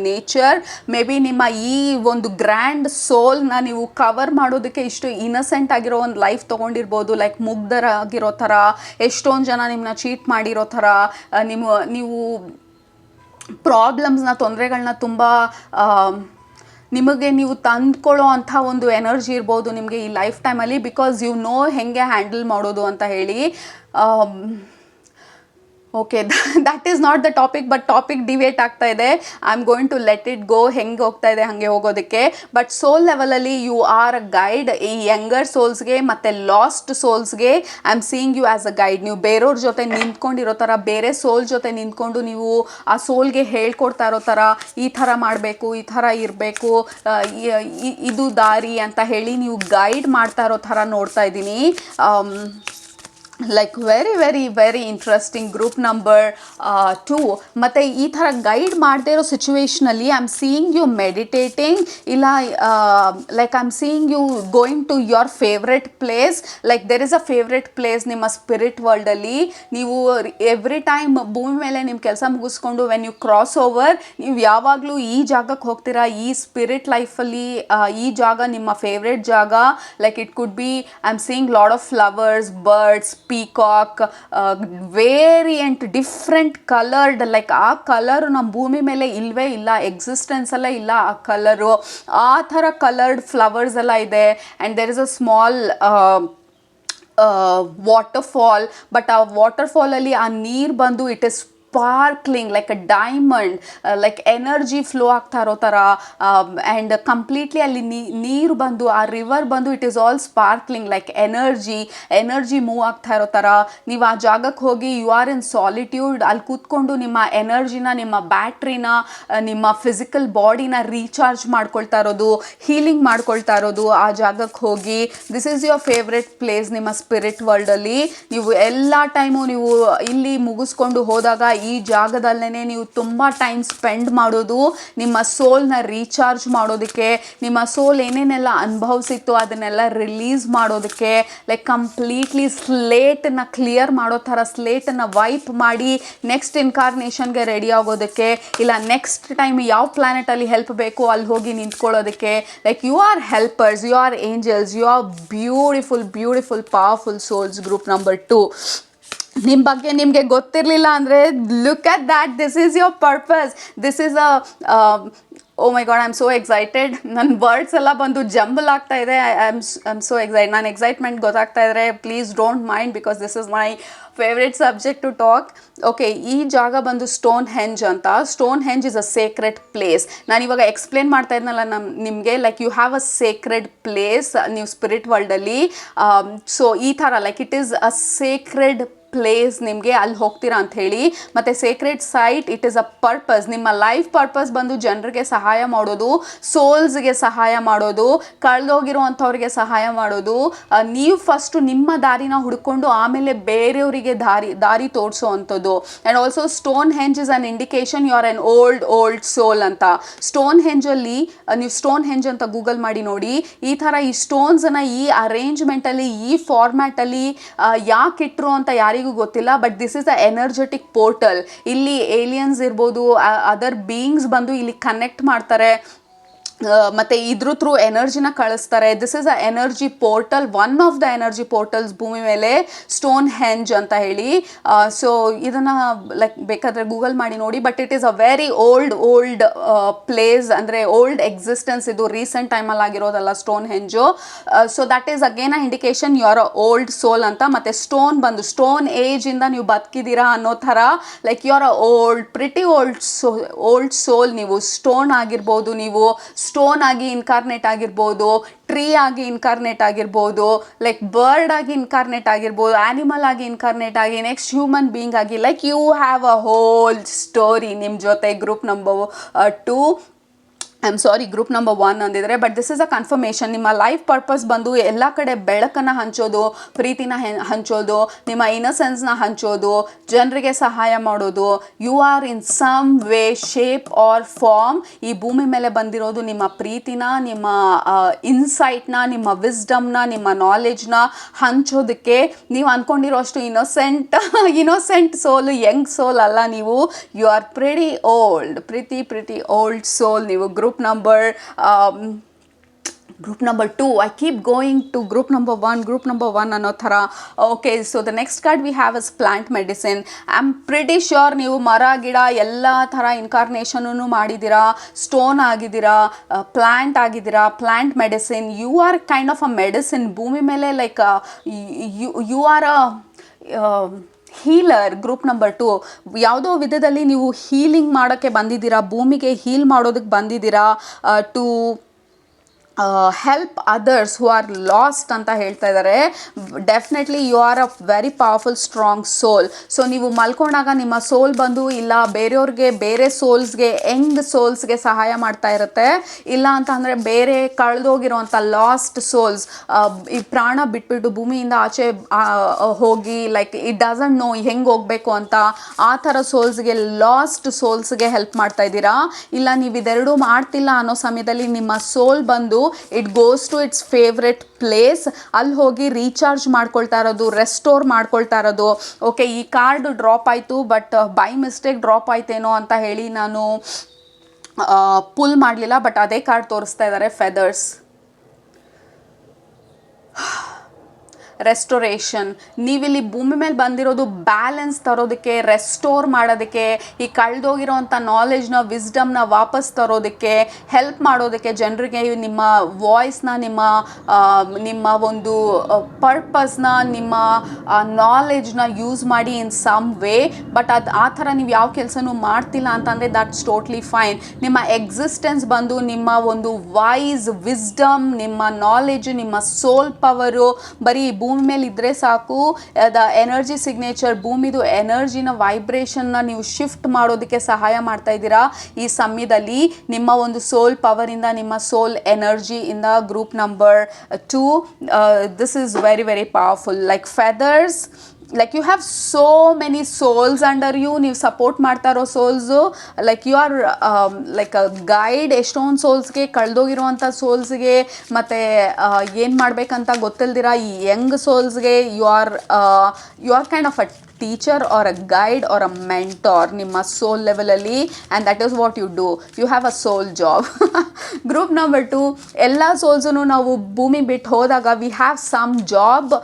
nature. May be ನಿಮ್ಮ ಈ ಒಂದು ಗ್ರ್ಯಾಂಡ್ ಸೋಲ್ನ ನೀವು ಕವರ್ ಮಾಡೋದಕ್ಕೆ ಇಷ್ಟು ಇನ್ನಸೆಂಟ್ ಆಗಿರೋ ಒಂದು ಲೈಫ್ ತೊಗೊಂಡಿರ್ಬೋದು. ಲೈಕ್ ಮುಗ್ಧರಾಗಿರೋ ಥರ, ಎಷ್ಟೊಂದು ಜನ ನಿಮ್ಮನ್ನ ಚೀಟ್ ಮಾಡಿರೋ ಥರ, ನೀವು ಪ್ರಾಬ್ಲಮ್ಸ್ನ, ತೊಂದರೆಗಳನ್ನ ತುಂಬ ನಿಮಗೆ ನೀವು ತಂದ್ಕೊಳ್ಳೋ ಅಂಥ ಒಂದು ಎನರ್ಜಿ ಇರ್ಬೋದು ನಿಮಗೆ ಈ ಲೈಫ್ ಟೈಮಲ್ಲಿ. ಬಿಕಾಸ್ ಯು ನೋ ಹೆಂಗೆ ಹ್ಯಾಂಡಲ್ ಮಾಡೋದು ಅಂತ ಹೇಳಿ. Okay, that is not the topic, but topic deviate ಆಗ್ತಾ ಇದೆ. I am going to let it go. ಹೆಂಗೆ ಹೋಗ್ತಾ ಇದೆ ಹಾಗೆ ಹೋಗೋದಕ್ಕೆ. ಬಟ್ ಸೋಲ್ ಲೆವೆಲಲ್ಲಿ ಯು ಆರ್ ಅ ಗೈಡ್. ಈ ಯಂಗರ್ ಸೋಲ್ಸ್ಗೆ ಮತ್ತು ಲಾಸ್ಟ್ ಸೋಲ್ಸ್ಗೆ I am seeing you as a guide. ನೀವು ಬೇರೆಯವ್ರ ಜೊತೆ ನಿಂತ್ಕೊಂಡಿರೋ ಥರ, ಬೇರೆ ಸೋಲ್ ಜೊತೆ ನಿಂತ್ಕೊಂಡು ನೀವು ಆ ಸೋಲ್ಗೆ ಹೇಳ್ಕೊಡ್ತಾ ಇರೋ ಥರ, ಈ ಥರ ಮಾಡಬೇಕು, ಈ ಥರ ಇರಬೇಕು, ಇದು ದಾರಿ ಅಂತ ಹೇಳಿ ನೀವು ಗೈಡ್ ಮಾಡ್ತಾ ಇರೋ ಥರ ನೋಡ್ತಾ ಇದ್ದೀನಿ. Like very very very interesting. Group number 2. ಮತ್ತು ಈ ಥರ ಗೈಡ್ ಮಾಡದೇ ಇರೋ ಸಿಚುವೇಷನಲ್ಲಿ I am seeing you meditating, ಇಲ್ಲ like I am seeing you going to your favourite place. Like there is a favourite place ನಿಮ್ಮ ಸ್ಪಿರಿಟ್ ವರ್ಲ್ಡಲ್ಲಿ. ನೀವು ಎವ್ರಿ ಟೈಮ್ ಭೂಮಿ ಮೇಲೆ ನಿಮ್ಮ ಕೆಲಸ ಮುಗಿಸ್ಕೊಂಡು ವೆನ್ ಯು ಕ್ರಾಸ್ ಓವರ್, ನೀವು ಯಾವಾಗಲೂ ಈ ಜಾಗಕ್ಕೆ ಹೋಗ್ತೀರಾ. ಈ ಸ್ಪಿರಿಟ್ ಲೈಫಲ್ಲಿ ಈ ಜಾಗ ನಿಮ್ಮ ಫೇವ್ರೆಟ್ ಜಾಗ. Like it could be, I am seeing lot of flowers, birds, peacock, variant, different coloured. Like ಆ ಕಲರ್ ನಮ್ಮ ಭೂಮಿ ಮೇಲೆ ಇಲ್ಲವೇ ಇಲ್ಲ, ಎಕ್ಸಿಸ್ಟೆನ್ಸಲ್ಲೇ ಇಲ್ಲ ಆ ಕಲರು. ಆ ಥರ ಕಲರ್ಡ್ ಫ್ಲವರ್ಸ್ ಎಲ್ಲ ಇದೆ. And there is a small waterfall. But ಆ ವಾಟರ್ಫಾಲಲ್ಲಿ ಆ ನೀರು ಬಂದು it is sparkling like a diamond, like energy flow ಆಗ್ತಾ ಇರೋ ಥರ. ಆ್ಯಂಡ್ ಕಂಪ್ಲೀಟ್ಲಿ ಅಲ್ಲಿ ನೀರು ಬಂದು, ಆ ರಿವರ್ ಬಂದು it is all sparkling like energy move ಆಗ್ತಾ ಇರೋ ಥರ. ನೀವು ಆ ಜಾಗಕ್ಕೆ ಹೋಗಿ ಯು ಆರ್ ಇನ್ ಸಾಲಿಟ್ಯೂಡ್. ಅಲ್ಲಿ ಕೂತ್ಕೊಂಡು ನಿಮ್ಮ ಎನರ್ಜಿನ, ನಿಮ್ಮ ಬ್ಯಾಟ್ರಿನ, ನಿಮ್ಮ ಫಿಸಿಕಲ್ ಬಾಡಿನ ರೀಚಾರ್ಜ್ ಮಾಡ್ಕೊಳ್ತಾ ಇರೋದು, ಹೀಲಿಂಗ್ ಮಾಡ್ಕೊಳ್ತಾ ಇರೋದು ಆ ಜಾಗಕ್ಕೆ ಹೋಗಿ. This is your favourite place ನಿಮ್ಮ ಸ್ಪಿರಿಟ್ ವರ್ಲ್ಡಲ್ಲಿ. ನೀವು ಎಲ್ಲ ಟೈಮು ನೀವು ಇಲ್ಲಿ ಮುಗಿಸ್ಕೊಂಡು ಹೋದಾಗ ಈ ಜಾಗದಲ್ಲೇ ನೀವು ತುಂಬ ಟೈಮ್ ಸ್ಪೆಂಡ್ ಮಾಡೋದು ನಿಮ್ಮ ಸೋಲ್ನ ರೀಚಾರ್ಜ್ ಮಾಡೋದಕ್ಕೆ, ನಿಮ್ಮ ಸೋಲ್ ಏನೇನೆಲ್ಲ ಅನುಭವಿಸಿತ್ತು ಅದನ್ನೆಲ್ಲ ರಿಲೀಸ್ ಮಾಡೋದಕ್ಕೆ. ಲೈಕ್ ಕಂಪ್ಲೀಟ್ಲಿ ಸ್ಲೇಟನ್ನು ಕ್ಲಿಯರ್ ಮಾಡೋ ಥರ, ಸ್ಲೇಟನ್ನು ವೈಪ್ ಮಾಡಿ ನೆಕ್ಸ್ಟ್ ಇನ್ಕಾರ್ನೇಷನ್ಗೆ ರೆಡಿ ಆಗೋದಕ್ಕೆ, ಇಲ್ಲ ನೆಕ್ಸ್ಟ್ ಟೈಮ್ ಯಾವ ಪ್ಲ್ಯಾನೆಟಲ್ಲಿ ಹೆಲ್ಪ್ ಬೇಕು ಅಲ್ಲಿ ಹೋಗಿ ನಿಂತ್ಕೊಳ್ಳೋದಕ್ಕೆ. Like you are helpers, you are angels, you are beautiful powerful souls. Group number 2. ನಿಮ್ಮ ಬಗ್ಗೆ ನಿಮಗೆ ಗೊತ್ತಿರಲಿಲ್ಲ ಅಂದರೆ look at that, this is your purpose. This is a oh my God, I am so excited. ನನ್ನ ವರ್ಡ್ಸ್ ಎಲ್ಲ ಬಂದು ಜಂಬಲ್ ಆಗ್ತಾ ಇದೆ. I am so excite. ನಾನು ಎಕ್ಸೈಟ್ಮೆಂಟ್ ಗೊತ್ತಾಗ್ತಾ ಇದ್ದರೆ please don't mind, because this is my favourite subject to talk. Okay, ಈ ಜಾಗ ಬಂದು ಸ್ಟೋನ್ ಹೆಂಜ್ ಅಂತ. Stonehenge is a sacred place. ನಾನು ಇವಾಗ ಎಕ್ಸ್ಪ್ಲೇನ್ ಮಾಡ್ತಾ ಇದ್ನಲ್ಲ ನಿಮಗೆ, like you have a sacred place ನೀವು ಸ್ಪಿರಿಟ್ ವರ್ಲ್ಡಲ್ಲಿ. ಸೊ ಈ ಥರ like it is a sacred place ನಿಮಗೆ, ಅಲ್ಲಿ ಹೋಗ್ತೀರಾ ಅಂತ ಹೇಳಿ. ಮತ್ತು sacred site, it is a purpose. ನಿಮ್ಮ ಲೈಫ್ ಪರ್ಪಸ್ ಬಂದು ಜನರಿಗೆ ಸಹಾಯ ಮಾಡೋದು, ಸೋಲ್ಸ್ಗೆ ಸಹಾಯ ಮಾಡೋದು, ಕಳೆದೋಗಿರುವಂಥವ್ರಿಗೆ ಸಹಾಯ ಮಾಡೋದು. ನೀವು ಫಸ್ಟು ನಿಮ್ಮ ದಾರಿನ ಹುಡ್ಕೊಂಡು ಆಮೇಲೆ ಬೇರೆಯವರಿಗೆ ದಾರಿ ತೋರಿಸೋ ಅಂಥದ್ದು. And also Stonehenge is an indication you are an old soul ಅಂತ. ಸ್ಟೋನ್ ಹೆಂಜಲ್ಲಿ ನೀವು ಸ್ಟೋನ್ ಹೆಂಜ್ ಅಂತ ಗೂಗಲ್ ಮಾಡಿ ನೋಡಿ. ಈ ಥರ ಈ ಸ್ಟೋನ್ಸನ್ನು ಈ ಅರೇಂಜ್ಮೆಂಟಲ್ಲಿ, ಈ ಫಾರ್ಮ್ಯಾಟಲ್ಲಿ ಯಾಕೆ ಇಟ್ಟರು ಅಂತ ಯಾರಿಗೂ ಗೊತ್ತಿಲ್ಲ. But this is a energetic portal. ಇಲ್ಲಿ ಏಲಿಯನ್ಸ್ ಇರ್ಬೋದು, ಅದರ್ ಬೀಯಿಂಗ್ಸ್ ಬಂದು ಇಲ್ಲಿ ಕನೆಕ್ಟ್ ಮಾಡ್ತಾರೆ, ಮತ್ತು ಇದ್ರ ಥ್ರೂ ಎನರ್ಜಿನ ಕಳಿಸ್ತಾರೆ. This is a energy portal, one of the energy portals ಭೂಮಿ ಮೇಲೆ, ಸ್ಟೋನ್ ಹೆಂಜ್ ಅಂತ ಹೇಳಿ. ಸೊ ಇದನ್ನು ಲೈಕ್ ಬೇಕಾದರೆ ಗೂಗಲ್ ಮಾಡಿ ನೋಡಿ. But it is a very old place, ಅಂದರೆ ಓಲ್ಡ್ ಎಕ್ಸಿಸ್ಟೆನ್ಸ್. ಇದು ರೀಸೆಂಟ್ ಟೈಮಲ್ಲಿ ಆಗಿರೋದಲ್ಲ Stonehenge. So that is again a indication you are a old soul ಅಂತ. ಮತ್ತು ಸ್ಟೋನ್ ಬಂದು ಸ್ಟೋನ್ ಏಜಿಂದ ನೀವು ಬದುಕಿದ್ದೀರಾ ಅನ್ನೋ ಥರ, like you are a pretty old soul. ನೀವು ಸ್ಟೋನ್ ಆಗಿರ್ಬೋದು, ನೀವು ಸ್ಟೋನ್ ಆಗಿ ಇನ್ಕಾರ್ನೇಟ್ ಆಗಿರ್ಬೋದು, ಟ್ರೀ ಆಗಿ ಇನ್ಕಾರ್ನೇಟ್ ಆಗಿರ್ಬೋದು, ಲೈಕ್ ಬರ್ಡ್ ಆಗಿ ಇನ್ಕಾರ್ನೇಟ್ ಆಗಿರ್ಬೋದು, ಆ್ಯನಿಮಲ್ ಆಗಿ ಇನ್ಕಾರ್ನೇಟ್ ಆಗಿ, ನೆಕ್ಸ್ಟ್ ಹ್ಯೂಮನ್ ಬೀಯಿಂಗ್ ಆಗಿ, like you have a whole story ನಿಮ್ಮ ಜೊತೆ. ಗ್ರೂಪ್ ನಂಬರ್ 2, ಗ್ರೂಪ್ ನಂಬರ್ 1 ಅಂದಿದ್ರೆ. But this is a confirmation. ನಿಮ್ಮ ಲೈಫ್ ಪರ್ಪಸ್ ಬಂದು ಎಲ್ಲ ಕಡೆ ಬೆಳಕನ್ನು ಹಂಚೋದು, ಪ್ರೀತಿನ ಹಂಚೋದು, ನಿಮ್ಮ ಇನ್ನಸೆನ್ಸ್ನ ಹಂಚೋದು, ಜನರಿಗೆ ಸಹಾಯ ಮಾಡೋದು. You are in some way, shape or form ಈ ಭೂಮಿ ಮೇಲೆ ಬಂದಿರೋದು ನಿಮ್ಮ ಪ್ರೀತಿನ, ನಿಮ್ಮ ಇನ್ಸೈಟ್ನ, ನಿಮ್ಮ ವಿಸ್ಡಮ್ನ, ನಿಮ್ಮ ನಾಲೆಜ್ನ ಹಂಚೋದಕ್ಕೆ. ನೀವು ಅಂದ್ಕೊಂಡಿರೋ ಅಷ್ಟು ಇನ್ನೋಸೆಂಟ್ ಸೋಲು, ಯಂಗ್ ಸೋಲ್ ಅಲ್ಲ ನೀವು. You are pretty old soul ನೀವು. Group number 2, I keep going to group number 1 ಅನ್ನೋ ಥರ. Okay, so the next card we have is plant medicine. I am pretty sure ನೀವು ಮರ ಗಿಡ ಎಲ್ಲ ಥರ ಇನ್ಕಾರ್ನೇಷನೂ ಮಾಡಿದ್ದೀರಾ, ಸ್ಟೋನ್ ಆಗಿದ್ದೀರಾ, ಪ್ಲ್ಯಾಂಟ್ ಆಗಿದ್ದೀರಾ, plant medicine. You are kind of a medicine ಭೂಮಿ ಮೇಲೆ. Like you are a healer. Group number 2, ಯಾವುದೋ ವಿಧದಲ್ಲಿ ನೀವು ಹೀಲಿಂಗ್ ಮಾಡೋಕ್ಕೆ ಬಂದಿದ್ದೀರಾ, ಭೂಮಿಗೆ ಹೀಲ್ ಮಾಡೋದಕ್ಕೆ ಬಂದಿದ್ದೀರಾ, to help others who are lost ಅಂತ ಹೇಳ್ತಾ ಇದ್ದಾರೆ. Definitely you are a very powerful strong soul. So ನೀವು ಮಲ್ಕೊಂಡಾಗ ನಿಮ್ಮ ಸೋಲ್ ಬಂದು ಇಲ್ಲ ಬೇರೆಯವ್ರಿಗೆ, ಬೇರೆ ಸೋಲ್ಸ್ಗೆ ಸಹಾಯ ಮಾಡ್ತಾ ಇರುತ್ತೆ. ಇಲ್ಲ ಅಂತ ಅಂದರೆ ಬೇರೆ ಕಳೆದೋಗಿರೋವಂಥ ಲಾಸ್ಟ್ ಸೋಲ್ಸ್, ಈ ಪ್ರಾಣ ಬಿಟ್ಬಿಟ್ಟು ಭೂಮಿಯಿಂದ ಆಚೆ ಹೋಗಿ, ಲೈಕ್ ಇಟ್ ಡಸಂಟ್ ನೋ ಹೆಂಗೆ ಹೋಗಬೇಕು ಅಂತ, ಆ ಥರ ಸೋಲ್ಸ್ಗೆ, ಲಾಸ್ಟ್ ಸೋಲ್ಸ್ಗೆ ಹೆಲ್ಪ್ ಮಾಡ್ತಾ ಇದ್ದೀರಾ. ಇಲ್ಲ ನೀವು ಇದೆರಡೂ ಮಾಡ್ತಿಲ್ಲ ಅನ್ನೋ ಸಮಯದಲ್ಲಿ ನಿಮ್ಮ ಸೋಲ್ ಬಂದು it goes to its favourite place. ಅಲ್ಲಿ ಹೋಗಿ ರೀಚಾರ್ಜ್ ಮಾಡ್ಕೊಳ್ತಾ ಇರೋದು, ರೆಸ್ಟೋರ್ ಮಾಡ್ಕೊಳ್ತಾ ಇರೋದು. ಓಕೆ, ಈ ಕಾರ್ಡ್ ಡ್ರಾಪ್ ಆಯಿತು, ಬಟ್ ಬೈ ಮಿಸ್ಟೇಕ್ ಡ್ರಾಪ್ ಆಯ್ತೇನೋ ಅಂತ ಹೇಳಿ ನಾನು ಪುಲ್ ಮಾಡಲಿಲ್ಲ. ಬಟ್ ಅದೇ ಕಾರ್ಡ್ ತೋರಿಸ್ತಾ ಇದ್ದಾರೆ, ಫೆದರ್ಸ್. ರೆಸ್ಟೋರೇಷನ್. ನೀವಿಲ್ಲಿ ಭೂಮಿ ಮೇಲೆ ಬಂದಿರೋದು ಬ್ಯಾಲೆನ್ಸ್ ತರೋದಕ್ಕೆ, ರೆಸ್ಟೋರ್ ಮಾಡೋದಕ್ಕೆ, ಈ ಕಳೆದೋಗಿರೋವಂಥ ನಾಲೆಜ್ನ, ವಿಸ್ಡಮ್ನ ವಾಪಸ್ ತರೋದಕ್ಕೆ, ಹೆಲ್ಪ್ ಮಾಡೋದಕ್ಕೆ, ಜನರಿಗೆ ನಿಮ್ಮ ವಾಯ್ಸ್ನ, ನಿಮ್ಮ ಒಂದು ಪರ್ಪಸ್ನ, ನಿಮ್ಮ ನಾಲೆಜ್ನ ಯೂಸ್ ಮಾಡಿ ಇನ್ ಸಮ್ ವೇ. ಬಟ್ ಆ ಥರ ನೀವು ಯಾವ ಕೆಲಸನೂ ಮಾಡ್ತಿಲ್ಲ ಅಂತಂದರೆ ದಟ್ಸ್ ಟೋಟ್ಲಿ ಫೈನ್. ನಿಮ್ಮ ಎಕ್ಸಿಸ್ಟೆನ್ಸ್ ಬಂದು ನಿಮ್ಮ ಒಂದು ವಾಯ್ಸ್, ವಿಸ್ಡಮ್, ನಿಮ್ಮ ನಾಲೆಜ್, ನಿಮ್ಮ ಸೋಲ್ ಪವರು ಬರೀ ಭೂಮಿ ಮೇಲೆ ಇದ್ದರೆ ಸಾಕು. ದ ಎನರ್ಜಿ ಸಿಗ್ನೇಚರ್, ಭೂಮಿದು ಎನರ್ಜಿನ ವೈಬ್ರೇಷನ್ನ ನೀವು ಶಿಫ್ಟ್ ಮಾಡೋದಕ್ಕೆ ಸಹಾಯ ಮಾಡ್ತಾ ಇದ್ದೀರಾ ಈ ಸಮಯದಲ್ಲಿ. ನಿಮ್ಮ ಒಂದು ಸೋಲ್ ಪವರಿಂದ, ನಿಮ್ಮ ಸೋಲ್ ಎನರ್ಜಿಯಿಂದ. Group number 2, this is very very powerful. Like feathers, like you have so many souls under you. ನೀವು ಸಪೋರ್ಟ್ ಮಾಡ್ತಾ ಇರೋ souls, like you are like a guide ಎಷ್ಟೊಂದು ಸೋಲ್ಸ್ಗೆ, ಕಳೆದೋಗಿರುವಂಥ ಸೋಲ್ಸ್ಗೆ, ಮತ್ತು ಏನು ಮಾಡಬೇಕಂತ ಗೊತ್ತಿಲ್ದಿರ ಈ ಯಂಗ್ ಸೋಲ್ಸ್ಗೆ you are kind of a teacher or a guide or a mentor ನಿಮ್ಮ ಸೋಲ್ ಲೆವೆಲಲ್ಲಿ. And that is what you do. You have a soul job. Group number 2, ಎಲ್ಲ ಸೋಲ್ಸೂ ನಾವು ಭೂಮಿ ಬಿಟ್ಟು ಹೋದಾಗ we have some job.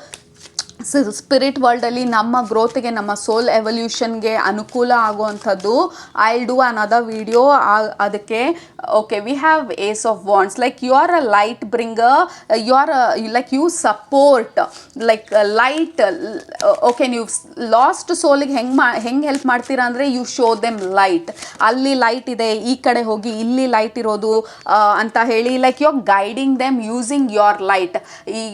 Spirit ವರ್ಲ್ಡಲ್ಲಿ ನಮ್ಮ ಗ್ರೋತ್ಗೆ, ನಮ್ಮ ಸೋಲ್ ಎವಲ್ಯೂಷನ್ಗೆ ಅನುಕೂಲ ಆಗುವಂಥದ್ದು. I will do another video ಅದಕ್ಕೆ. Okay, we have ace of wands. Like you are a light bringer, you are like you support like light. Okay, ನೀವು ಲಾಸ್ಟ್ ಸೋಲಿಗೆ ಹೆಂಗೆ ಹೆಲ್ಪ್ ಮಾಡ್ತೀರಾ ಅಂದರೆ ಯು ಶೋ ದೆಮ್ ಲೈಟ್. ಅಲ್ಲಿ ಲೈಟ್ ಇದೆ, ಈ ಕಡೆ ಹೋಗಿ ಇಲ್ಲಿ ಲೈಟ್ ಇರೋದು ಅಂತ ಹೇಳಿ, like you are guiding them using your light. ಈ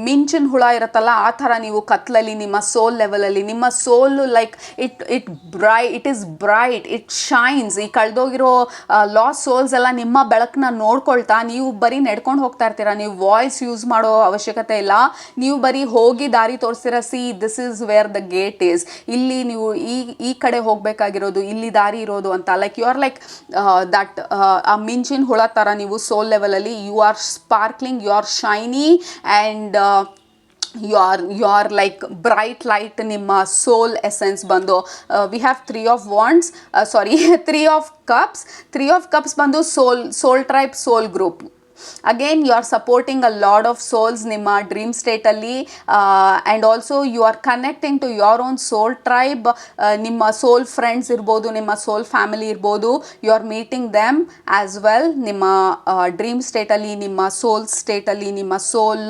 ಮಿಂಚಿನ ಹುಳ ಇರುತ್ತಲ್ಲ, ಆ ಥರ ನೀವು ಕತ್ಲಲ್ಲಿ ನಿಮ್ಮ ಸೋಲ್ ಲೆವೆಲಲ್ಲಿ ನಿಮ್ಮ soul like it is bright, it shines. ಈ ಕಳೆದೋಗಿರೋ ಲಾಸ್ ಸೋಲ್ಸ್ ಎಲ್ಲ ನಿಮ್ಮ ಬೆಳಕನ್ನ ನೋಡ್ಕೊಳ್ತಾ ನೀವು ಬರೀ ನಡ್ಕೊಂಡು ಹೋಗ್ತಾ ಇರ್ತೀರಾ. ನೀವು ವಾಯ್ಸ್ ಯೂಸ್ ಮಾಡೋ ಅವಶ್ಯಕತೆ ಇಲ್ಲ, ನೀವು ಬರೀ ಹೋಗಿ ದಾರಿ ತೋರಿಸ್ತೀರಾ. See this is where the gate is, ಇಲ್ಲಿ ನೀವು ಈ ಕಡೆ ಹೋಗಬೇಕಾಗಿರೋದು, ಇಲ್ಲಿ ದಾರಿ ಇರೋದು ಅಂತ. Like you are like that ಆ ಮಿಂಚಿನ ಹುಳ ಥರ ನೀವು ಸೋಲ್ ಲೆವೆಲಲ್ಲಿ you are sparkling, you are shiny and you are like bright light. ನಿಮ್ಮ ಸೋಲ್ ಎಸೆನ್ಸ್ ಬಂದು we have 3 of wands, 3 of cups. 3 of cups ಬಂದು soul tribe, soul group. Again you are supporting a lot of souls ನಿಮ್ಮ ಡ್ರೀಮ್ ಸ್ಟೇಟಲ್ಲಿ. And also you are connecting to your own soul tribe. ನಿಮ್ಮ ಸೋಲ್ ಫ್ರೆಂಡ್ಸ್ ಇರ್ಬೋದು, ನಿಮ್ಮ ಸೋಲ್ ಫ್ಯಾಮಿಲಿ ಇರ್ಬೋದು, you are meeting them as well. ನಿಮ್ಮ ಡ್ರೀಮ್ ಸ್ಟೇಟಲ್ಲಿ, ನಿಮ್ಮ ಸೋಲ್ ಸ್ಟೇಟಲ್ಲಿ, ನಿಮ್ಮ ಸೋಲ್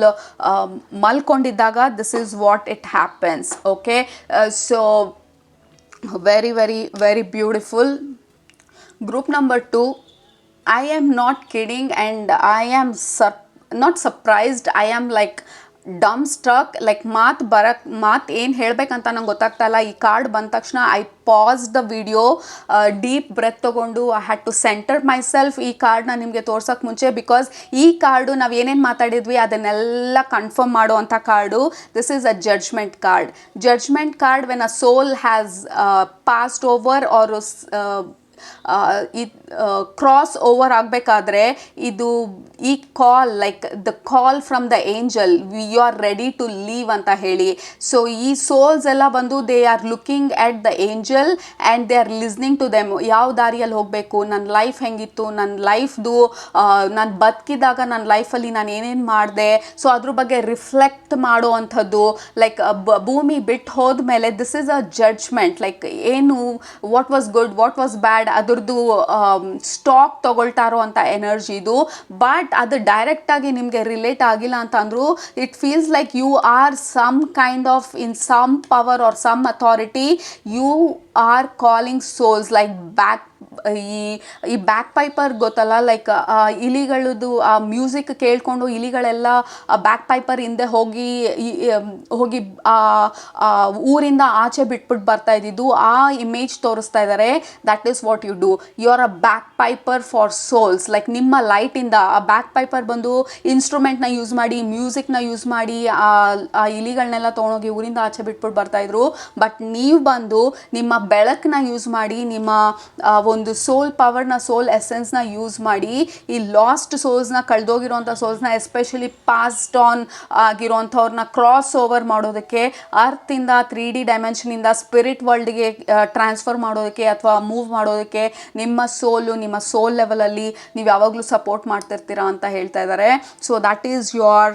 ಮಲ್ಕೊಂಡಿದ್ದಾಗ this is what it happens. Okay, so very very very beautiful. Group number 2, I am not kidding and I am not surprised, I am like dumbstruck. Like ಮಾತು ಏನು ಹೇಳಬೇಕಂತ ನಂಗೆ ಗೊತ್ತಾಗ್ತಾ ಇಲ್ಲ. ಈ ಕಾರ್ಡ್ ಬಂದ ತಕ್ಷಣ I pause the video, deep breath ತೊಗೊಂಡು I had to centre myself. ಈ ಕಾರ್ಡ್ನ ನಿಮಗೆ ತೋರ್ಸೋಕ್ಕೆ ಮುಂಚೆ, ಬಿಕಾಸ್ ಈ ಕಾರ್ಡು ನಾವು ಏನೇನು ಮಾತಾಡಿದ್ವಿ ಅದನ್ನೆಲ್ಲ ಕನ್ಫರ್ಮ್ ಮಾಡುವಂಥ card. This is a judgement card. Judgement card when a soul has passed over or cross over ಆಗಬೇಕಾದ್ರೆ ಇದು ಈ call, like the call from the angel, you are ready to leave ಅಂತ ಹೇಳಿ. ಸೊ ಈ ಸೋಲ್ಸ್ ಎಲ್ಲ ಬಂದು they are looking at the angel and they are listening to them. ಯಾವ ದಾರಿಯಲ್ಲಿ ಹೋಗಬೇಕು, ನನ್ನ ಲೈಫ್ ಹೆಂಗಿತ್ತು, ನನ್ನ ಲೈಫ್ದು ನಾನು ಬದುಕಿದಾಗ ನನ್ನ ಲೈಫಲ್ಲಿ ನಾನು ಏನೇನು ಮಾಡಿದೆ, ಸೊ ಅದ್ರ ಬಗ್ಗೆ ರಿಫ್ಲೆಕ್ಟ್ ಮಾಡುವಂಥದ್ದು. ಲೈಕ್ ಭೂಮಿ ಬಿಟ್ಟು ಹೋದ್ಮೇಲೆ this is a judgement. Like ಏನು what was good, what was bad, ಅದ್ರದ್ದು ಸ್ಟಾಕ್ ತೊಗೊಳ್ತಾರೋ ಅಂತ ಎನರ್ಜಿದು. ಬಟ್ ಅದು ಡೈರೆಕ್ಟಾಗಿ ನಿಮಗೆ ರಿಲೇಟ್ ಆಗಿಲ್ಲ ಅಂತ ಅಂದರೂ it feels like you are some kind of in some power or some authority. You are calling souls like back. ಈ ಬ್ಯಾಕ್ ಪೈಪರ್ ಗೊತ್ತಲ್ಲ, ಲೈಕ್ ಇಲಿಗಳದ್ದು ಆ ಮ್ಯೂಸಿಕ್ ಕೇಳಿಕೊಂಡು ಇಲಿಗಳೆಲ್ಲ ಬ್ಯಾಕ್ ಪೈಪರ್ ಹಿಂದೆ ಹೋಗಿ ಊರಿಂದ ಆಚೆ ಬಿಟ್ಬಿಟ್ಟು ಬರ್ತಾ ಇದ್ದಿದ್ದು, ಆ ಇಮೇಜ್ ತೋರಿಸ್ತಾ ಇದ್ದಾರೆ. That is what you do. You are a back piper for souls. Like ನಿಮ್ಮ ಲೈಟಿಂದ ಆ ಬ್ಯಾಕ್ ಪೈಪರ್ ಬಂದು ಇನ್ಸ್ಟ್ರೂಮೆಂಟ್ನ ಯೂಸ್ ಮಾಡಿ, ಮ್ಯೂಸಿಕ್ನ ಯೂಸ್ ಮಾಡಿ ಆ ಇಲಿಗಳನ್ನೆಲ್ಲ ತೊಗೊಂಡೋಗಿ ಊರಿಂದ ಆಚೆ ಬಿಟ್ಬಿಟ್ಟು ಬರ್ತಾಯಿದ್ರು. ಬಟ್ ನೀವು ಬಂದು ನಿಮ್ಮ ಬೆಳಕನ್ನ ಯೂಸ್ ಮಾಡಿ, ನಿಮ್ಮ ಒಂದು ಸೋಲ್ ಪವರ್ನ, ಸೋಲ್ ಎಸೆನ್ಸ್ನ ಯೂಸ್ ಮಾಡಿ ಈ ಲಾಸ್ಟ್ ಸೋಲ್ಸ್ನ, ಕಳೆದೋಗಿರೋಂಥ ಸೋಲ್ಸ್ನ, ಎಸ್ಪೆಷಲಿ ಪಾಸ್ಡ್ ಆನ್ ಆಗಿರೋಂಥವ್ರನ್ನ ಕ್ರಾಸ್ ಓವರ್ ಮಾಡೋದಕ್ಕೆ, ಅರ್ತಿಂದ 3D ಡೈಮೆನ್ಷನಿಂದ ಸ್ಪಿರಿಟ್ ವರ್ಲ್ಡ್ಗೆ ಟ್ರಾನ್ಸ್ಫರ್ ಮಾಡೋದಕ್ಕೆ ಅಥವಾ ಮೂವ್ ಮಾಡೋದಕ್ಕೆ ನಿಮ್ಮ ಸೋಲು, ನಿಮ್ಮ ಸೋಲ್ ಲೆವೆಲಲ್ಲಿ ನೀವು ಯಾವಾಗಲೂ ಸಪೋರ್ಟ್ ಮಾಡ್ತಿರ್ತೀರಾ ಅಂತ ಹೇಳ್ತಾ ಇದ್ದಾರೆ. So that is your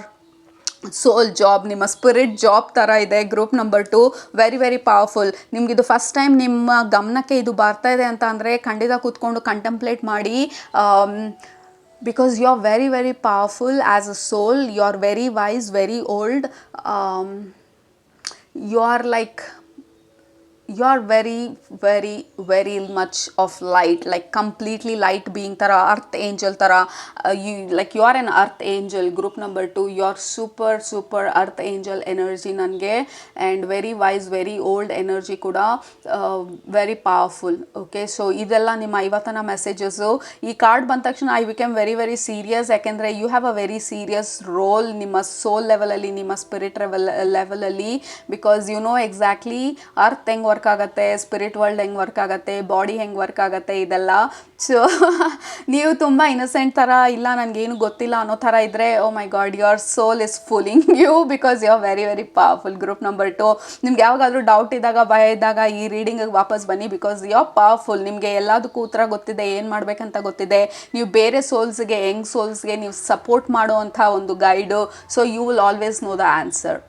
soul job, ನಿಮ್ಮ ಸ್ಪಿರಿಟ್ ಜಾಬ್ ಥರ ಇದೆ. Group number 2 very very powerful. ನಿಮಗಿದು ಫಸ್ಟ್ ಟೈಮ್ ನಿಮ್ಮ ಗಮನಕ್ಕೆ ಇದು ಬರ್ತಾ ಇದೆ ಅಂತ ಅಂದರೆ ಖಂಡಿತ ಕೂತ್ಕೊಂಡು ಕಂಟೆಂಪ್ಲೇಟ್ ಮಾಡಿ. Because you are very very powerful as a soul. You are very wise, very old. You are like you are very very very much of light, like completely light being tara, earth angel tara. You are an earth angel. Group number 2, you are super earth angel energy nange, and very wise, very old energy kuda, very powerful. Okay, so idella ನಿಮ್ಮ ಇವತ್ತನ ಮೆಸೇಜಸ್. ಈ ಕಾರ್ಡ್ ಬಂದ ತಕ್ಷಣ I become very very serious. ಯಾಕೆಂದರೆ you have a very serious role ನಿಮ್ಮ ಸೋಲ್ ಲೆವೆಲಲ್ಲಿ, ನಿಮ್ಮ ಸ್ಪಿರಿಟ್ ಲೆವೆಲಲ್ಲಿ. Because you know exactly earth ಹೆಂಗೆ ವರ್ಕ್ ಆಗುತ್ತೆ, ಸ್ಪಿರಿಟ್ ವರ್ಲ್ಡ್ ಹೆಂಗೆ ವರ್ಕ್ ಆಗುತ್ತೆ, ಬಾಡಿ ಹೆಂಗೆ ವರ್ಕ್ ಆಗುತ್ತೆ, ಇದೆಲ್ಲ. ಸೊ ನೀವು ತುಂಬ ಇನ್ನಸೆಂಟ್ ಥರ, ಇಲ್ಲ ನನಗೇನು ಗೊತ್ತಿಲ್ಲ ಅನ್ನೋ ಥರ ಇದ್ದರೆ, oh my God, your soul is fooling you, because you are very very powerful. Group number 2, ನಿಮ್ಗೆ ಯಾವಾಗಾದರೂ ಡೌಟ್ ಇದ್ದಾಗ, ಭಯ ಇದ್ದಾಗ ಈ ರೀಡಿಂಗಿಗೆ ವಾಪಸ್ ಬನ್ನಿ. Because you are powerful. ನಿಮಗೆ ಎಲ್ಲದಕ್ಕೂ ಉತ್ತರ ಗೊತ್ತಿದೆ, ಏನು ಮಾಡಬೇಕಂತ ಗೊತ್ತಿದೆ. ನೀವು ಬೇರೆ ಸೋಲ್ಸ್ಗೆ, ಯಂಗ್ ಸೋಲ್ಸ್ಗೆ ನೀವು ಸಪೋರ್ಟ್ ಮಾಡುವಂಥ ಒಂದು guide. So you will always know the answer.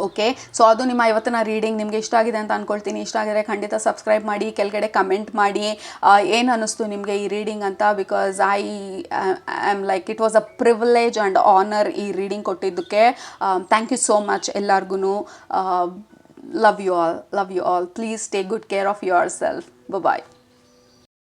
Okay, so ಅದು ನಿಮ್ಮ ಇವತ್ತಿನ ರೀಡಿಂಗ್. ನಿಮಗೆ ಇಷ್ಟ ಆಗಿದೆ ಅಂತ ಅಂದ್ಕೊಳ್ತೀನಿ. ಇಷ್ಟ ಆಗಿದ್ರೆ ಖಂಡಿತ ಸಬ್ಸ್ಕ್ರೈಬ್ ಮಾಡಿ, ಕೆಳಗಡೆ ಕಮೆಂಟ್ ಮಾಡಿ ಏನು ಅನ್ನಿಸ್ತು ನಿಮಗೆ ಈ ರೀಡಿಂಗ್ ಅಂತ. Because I am like it was a privilege and honour ಈ ರೀಡಿಂಗ್ ಕೊಟ್ಟಿದ್ದಕ್ಕೆ. ಥ್ಯಾಂಕ್ ಯು ಸೋ ಮಚ್ ಎಲ್ಲರಿಗೂ. Love you all. Please take good care of yourself. Bye bye.